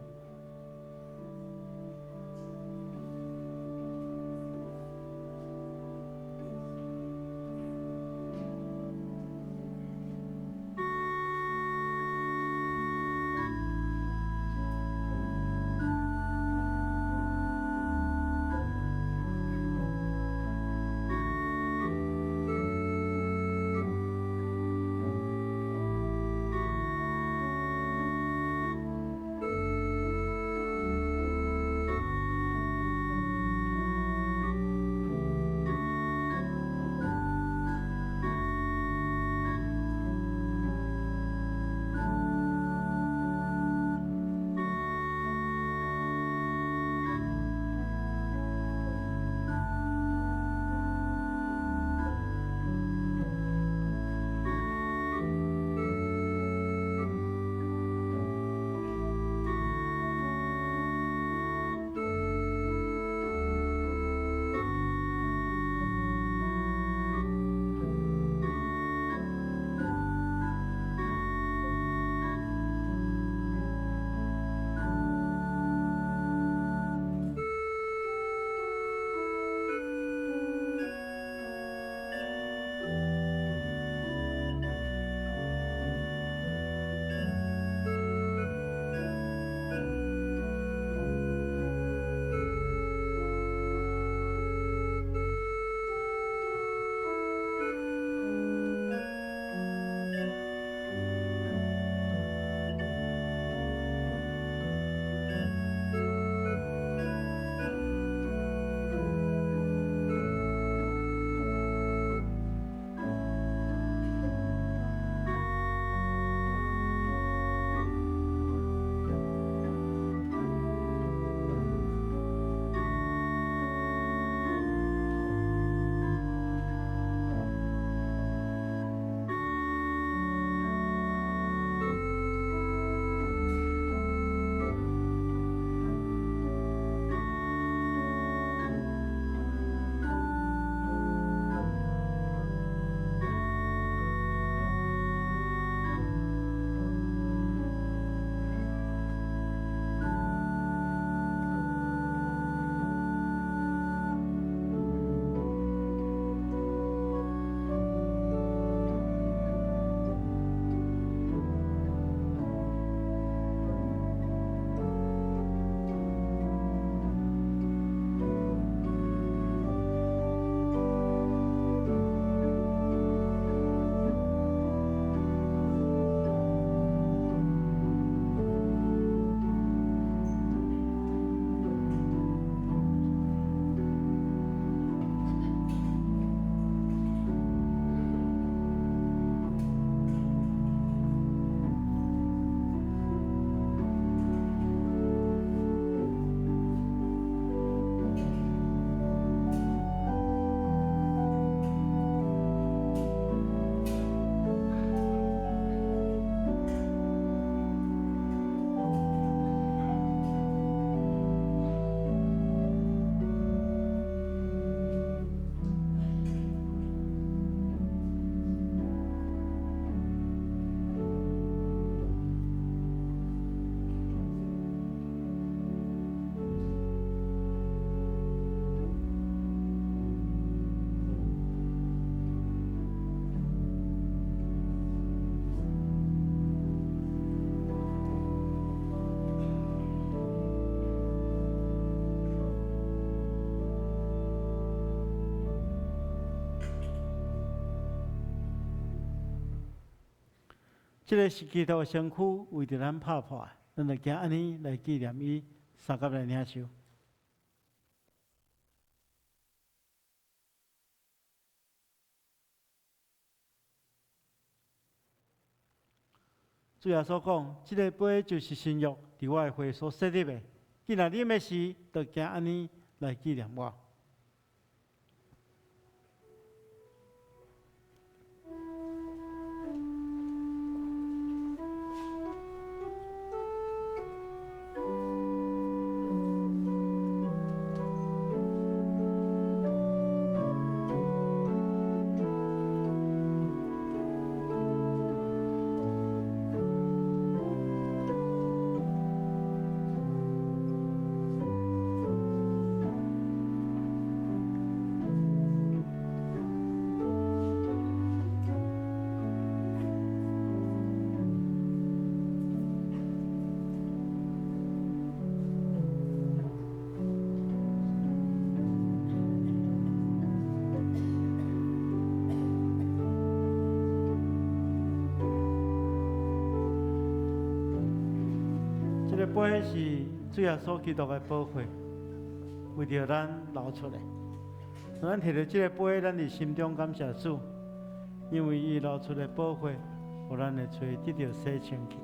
[SPEAKER 2] 这个是基督的身躯为着咱拍破，咱就行安尼来纪念伊，三甲来领受。主耶稣讲，这个杯就是新约，伫我的血所设立的。既然啉的时，就行安尼来纪念我。这个杯是主耶稣基督的宝血，为着咱流出来。咱摕到这个杯，咱伫心中感谢主，因为伊流出的宝血，互咱的罪得到洗清去。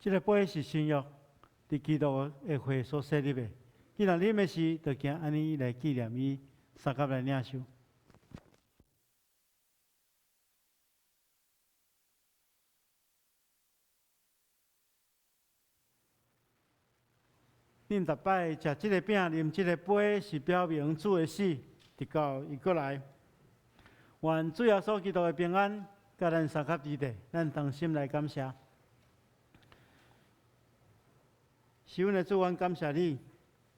[SPEAKER 2] 这个杯是新约，伫基督的会所设立的。既然啉的时，就行安尼来纪念伊，三甲来领受。恁逐摆食即个饼、啉即个杯，是表明主的死，直到伊过来。愿主耶稣基督的平安，甲咱三甲之地，咱同心来感谢。是阮的主，阮感谢你，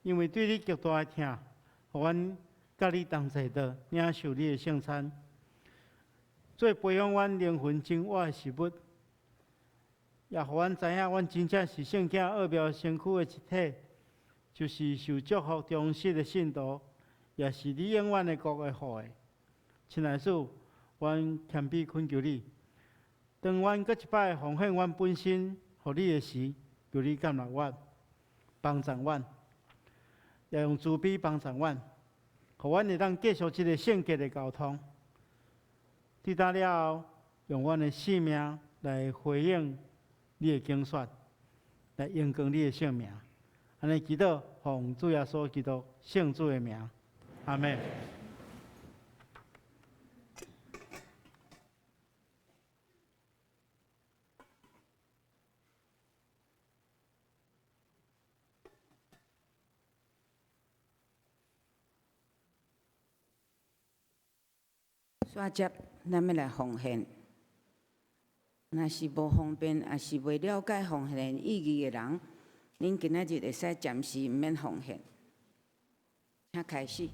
[SPEAKER 2] 因为对你极大的疼，互阮甲你同齐的领受你的圣餐，做培养阮灵魂精活的食物，也互阮知影，阮真正是圣经奥妙身躯的一体。就是受祝福忠实的信徒，也是你永远的国的后裔。亲爱的主，阮谦卑恳求你，当阮搁一摆奉献阮本身，互你的时，求你感纳阮，帮助阮，也用慈悲帮助阮，互阮会当继续这个圣洁的交通。抵达了后，用阮的性命来回应你的拣选，来荣光你的圣名。安尼祈祷，奉主耶稣基督圣主的名，阿门。
[SPEAKER 1] 煞接，咱要来奉献。若是无方便，也是未了解奉献意义的人，恁今仔日会使暂时毋免奉献，请开始。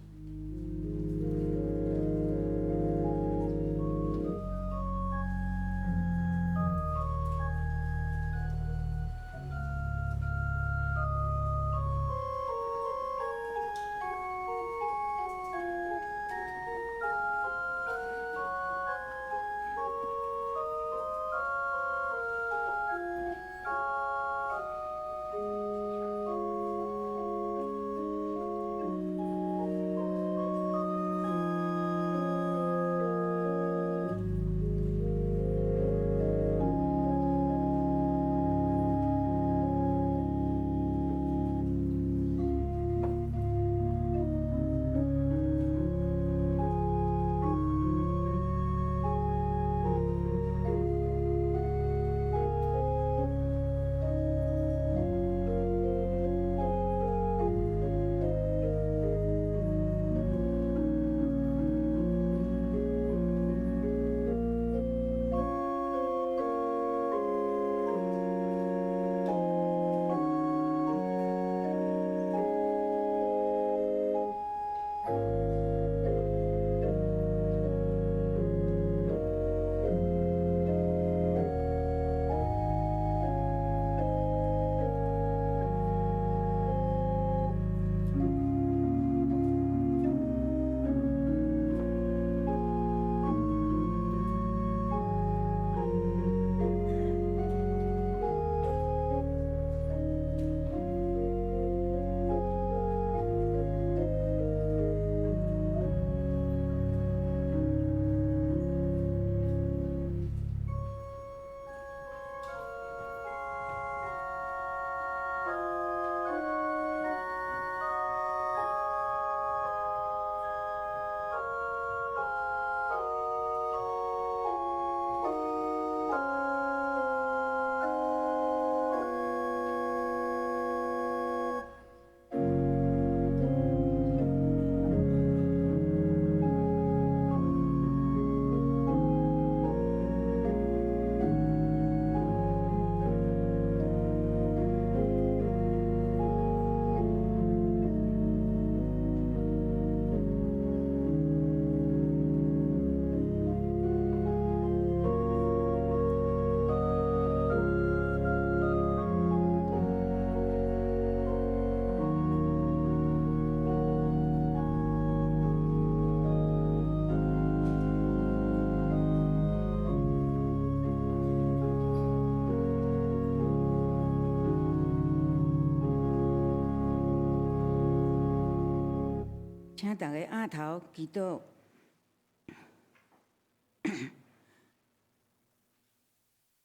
[SPEAKER 1] 请大家额头祈祷，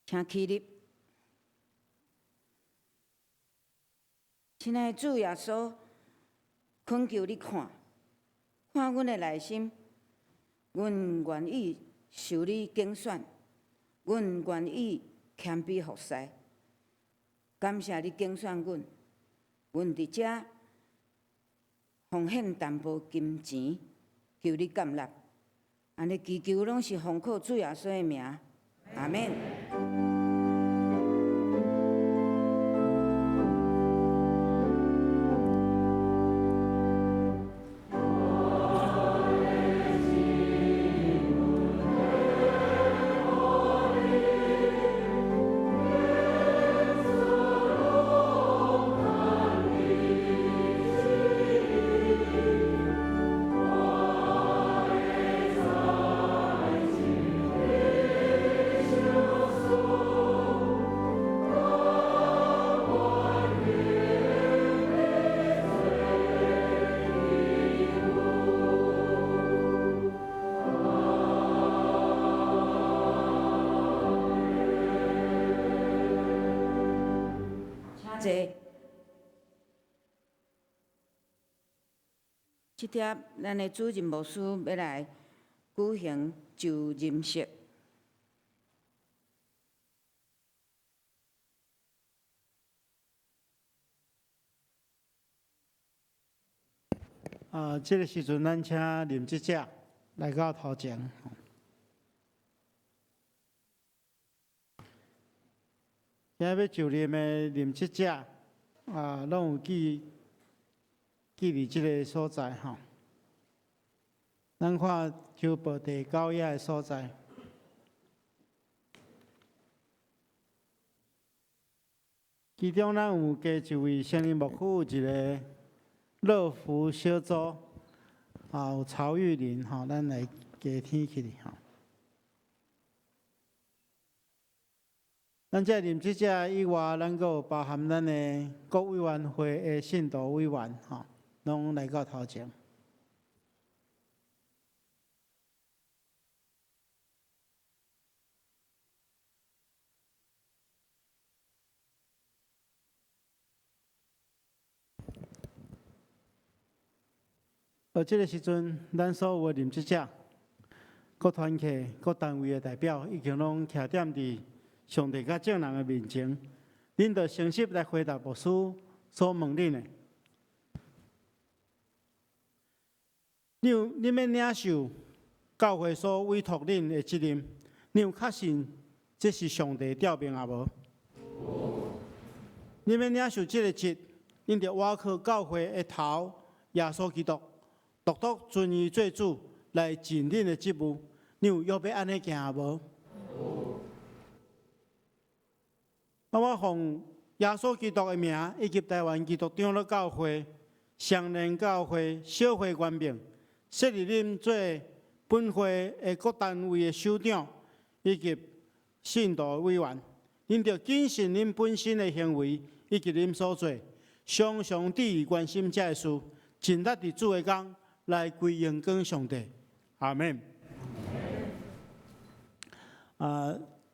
[SPEAKER 1] 请起立。亲爱的主耶稣，恳求你看阮的内心，阮愿意受你拣选，阮愿意谦卑服侍。感谢你拣选阮，阮伫遮奉献淡薄金钱，求你接纳。安尼祈求拢是奉靠主耶稣的名，阿免。即贴，咱的主任牧师要来举行就任式。
[SPEAKER 2] 这个时阵，咱请任职者来到头前。今日要就任的任职者，拢有记伫即个所在吼。咱看求报第9页的所在。其中，咱有加一位圣灵牧区，有一个乐福小组，有曹玉玲，咱来加添起哩吼。咱这任职者以外，咱阁有包含咱的国委员会的信徒委员，拢来到头前。这个时阵，咱所有的任职者、各团体、各单位的代表，已经拢徛踮伫上帝甲众人的面前，恁着诚实来回答牧师所问恁的。你们领受教会所委托恁的责任，你有确信这是上帝调命啊无？你们领受这个职，恁着倚靠教会的头耶稣基督。独独尊伊做主来尽恁的职务，你有要安尼行无？我奉耶稣基督的名，以及台湾基督长老教会、上联教会、小会官兵，设立恁做本会的各单位的首长，以及信徒委员，恁着谨慎恁本身的行为以及恁所做，常常注意关心这个事，尽力伫主的工。来归荣光上帝，阿门。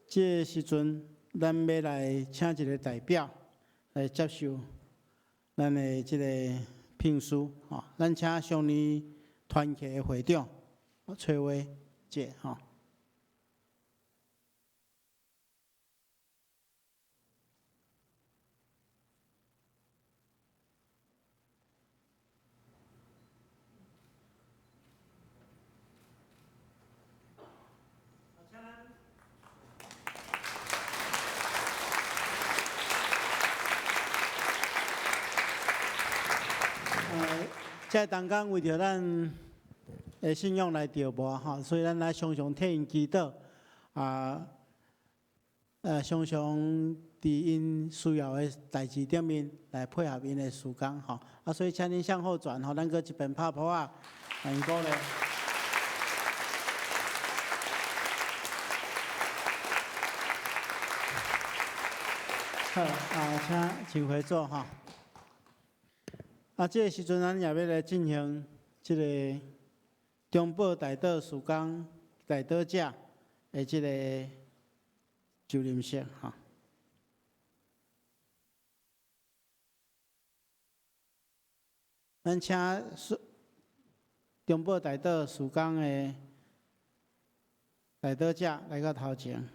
[SPEAKER 2] 这时阵，咱要来请一个代表来接受咱的这个聘书，咱请上年团契的会长崔伟姐，在当天为着咱的信仰来调磨所以咱来常常替因祈祷，常常伫因需要的代志顶面来配合因的事工所以请恁向后转咱搁一边拍鼓来因鼓励。好，请回座这个时阵，咱也要来进行这个中保大道事工大道者的这个就任式咱请中部大道曙光的大道者来到头前。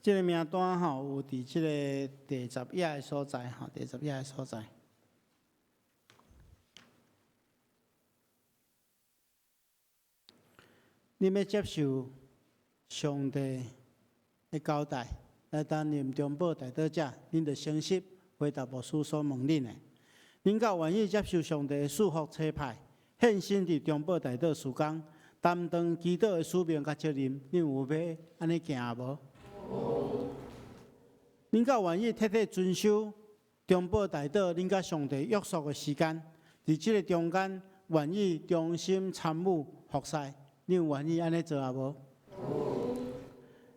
[SPEAKER 2] 这个名单吼，有伫这个第10页的所在吼，第10页的所在。你要接受上帝的交代，来担任中保大道者，恁着诚实回答牧师所问恁的。恁敢愿意接受上帝的祝福差派，献身伫中保大道事工，担当基督的使命甲责任？恁有要安尼行无？恁敢愿意彻底遵守中保大道恁甲上帝约束的时间，伫即个中间愿意忠心参与服侍？恁有愿意安尼做啊无？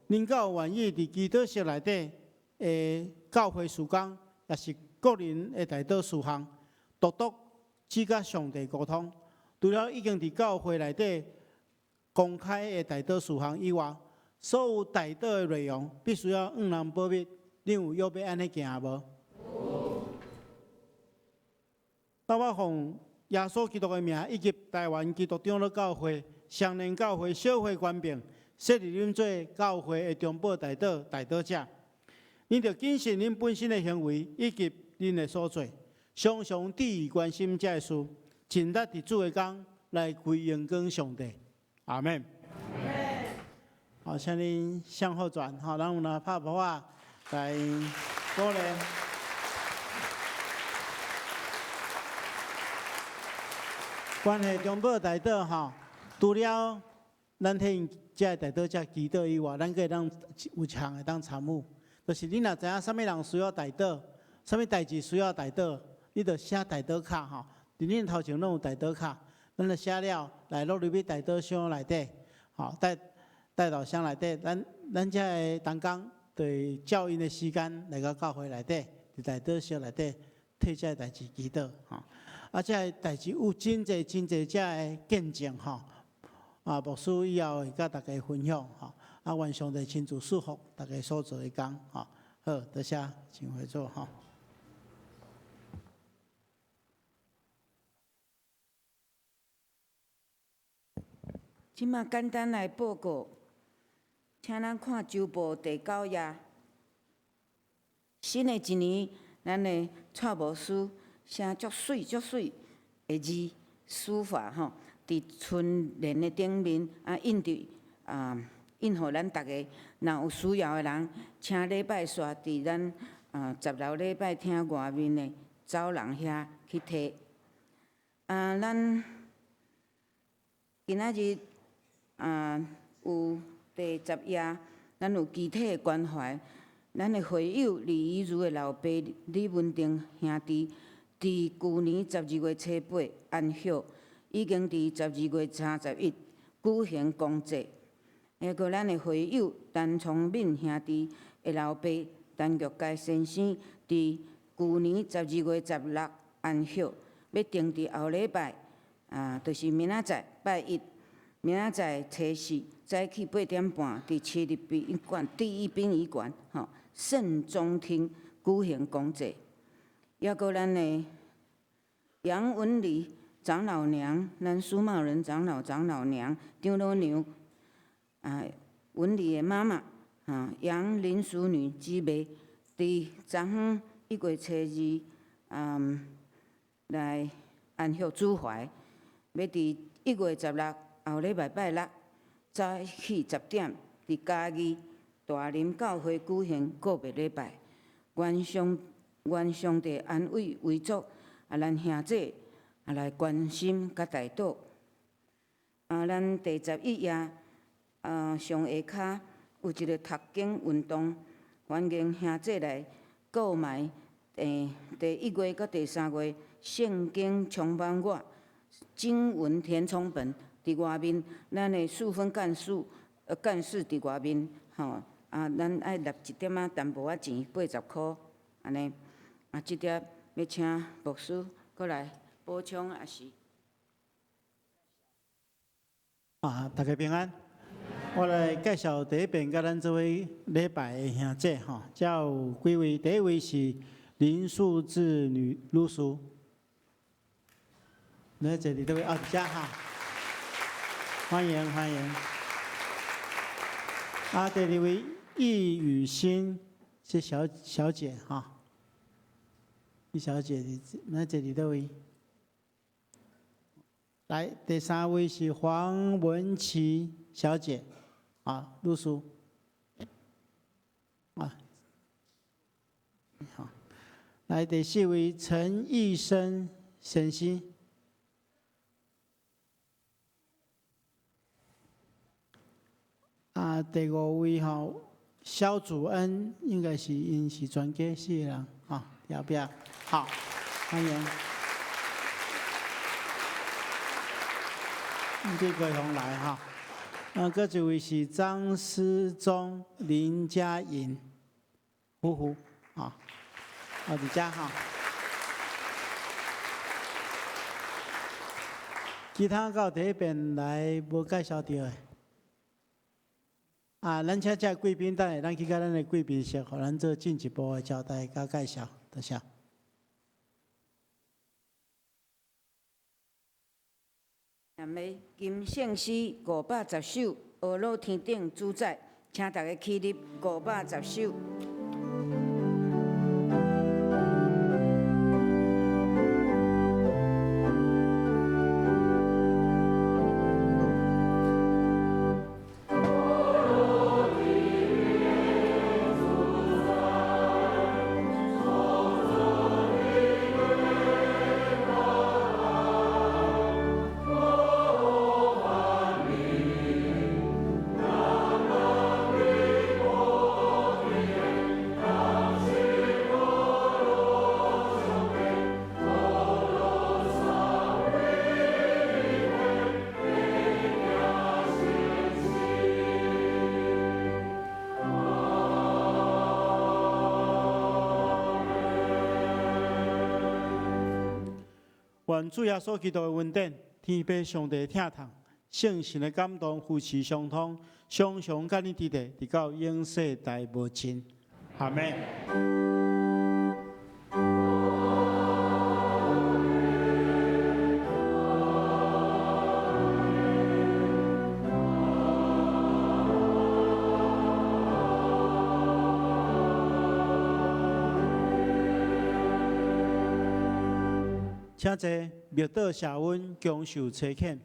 [SPEAKER 2] 恁敢有愿意伫基督式内底教会事工，也是个人的大道事项，独独只甲上帝沟通？除了已经伫教会内底公开的大道事项以外，所有大道的内容必须要人保密。恁有要安尼行无？当我奉耶稣基督的名，以及台湾基督长老教会、常年教会小会官兵，设立恁做教会的中保大道大道者，恁着谨慎恁本身的行为以及恁的所做，常常注意关心这事，尽力伫主的工来归荣光上帝。阿门。好，请恁向后转，好，咱有若拍鼓啊，来鼓励。关系中保大道吼，除了咱替这大道者祈祷以外，咱阁会当有项会当参与，就是你若知影啥物人需要大道，啥物代志需要大道，你着写大道卡吼。伫恁头前拢有大道卡，咱着写了来落入去大道箱内底，吼，带到箱内底，咱遮个同工对教因的时间来到教会内底，伫大道箱内底替这代志祈祷吼。啊，这个代志有真侪真侪遮个见证吼，啊，牧师以后会甲大家分享吼，啊，愿上帝亲自祝福大家所做的工吼。好，多谢，请回座吼。
[SPEAKER 1] 即马简单来报告，请咱看周报第9页。新的一年，咱的蔡牧师写足水的字书法吼，伫春联的顶面印互咱大家。若有需要的人，请礼拜煞伫咱10楼礼拜厅外面的走廊遐去摕。咱今仔日有第10页，咱有具体的关怀。咱的会友李怡如的老爸李文定兄弟，伫旧年12月初8安息，已经伫12月31举行公祭。还佫咱的会友陈聪敏兄弟的老爸陈玉佳先生，伫旧年12月16安息，要定伫后礼拜就是明仔载拜1。明仔载初4早起8点半，伫七日殡仪馆第一殡仪馆圣中厅举行公祭。还佫咱的杨文丽长老娘、咱苏茂仁长老、长老娘、长老娘文丽的妈妈杨林淑女姊妹，伫昨昏1月初2来安息主怀，要伫1月16后礼拜拜6早起10点，伫嘉义大林教会举行告别礼拜。愿上帝安慰遗族咱兄弟来关心甲代祷。咱第11页上下骹有一个读经运动，欢迎兄弟来购买第1月到第3月圣经充满我经文填充本。伫外面，咱的4分干事伫外面咱爱纳一点仔淡薄仔钱，80块安尼。即条要请牧师过来补充，也是。
[SPEAKER 2] 大家平安。我来介绍第一遍，甲咱做位礼拜的兄弟吼，才有几位，第一位是林素智女师，来这里这位奥迪家哈，欢迎欢迎。第二位易雨欣是小姐哈，易小姐，来这里这位。来，第三位是黄文琪小姐，律师，好。来，第四位陈义生先生，第五位肖祖恩，应该是因是专家系的人，要不要？好，欢迎。这个同来哈，各一位是张思忠、林嘉颖夫妇，你家哈。其他到第一遍来无介绍到的，咱请这贵宾等下，咱去甲咱的贵宾席，互咱做进一步的交代甲介绍，多谢。
[SPEAKER 1] 南的金圣诗510首，俄罗天顶主宰，请大家起立510首。
[SPEAKER 2] 愿主耶稣基督的恩典、天父上帝的疼痛、圣神的感动、夫妻相通，常常甲你伫地，直到永世代无尽。阿门。请坐，密道下温，强受车欠。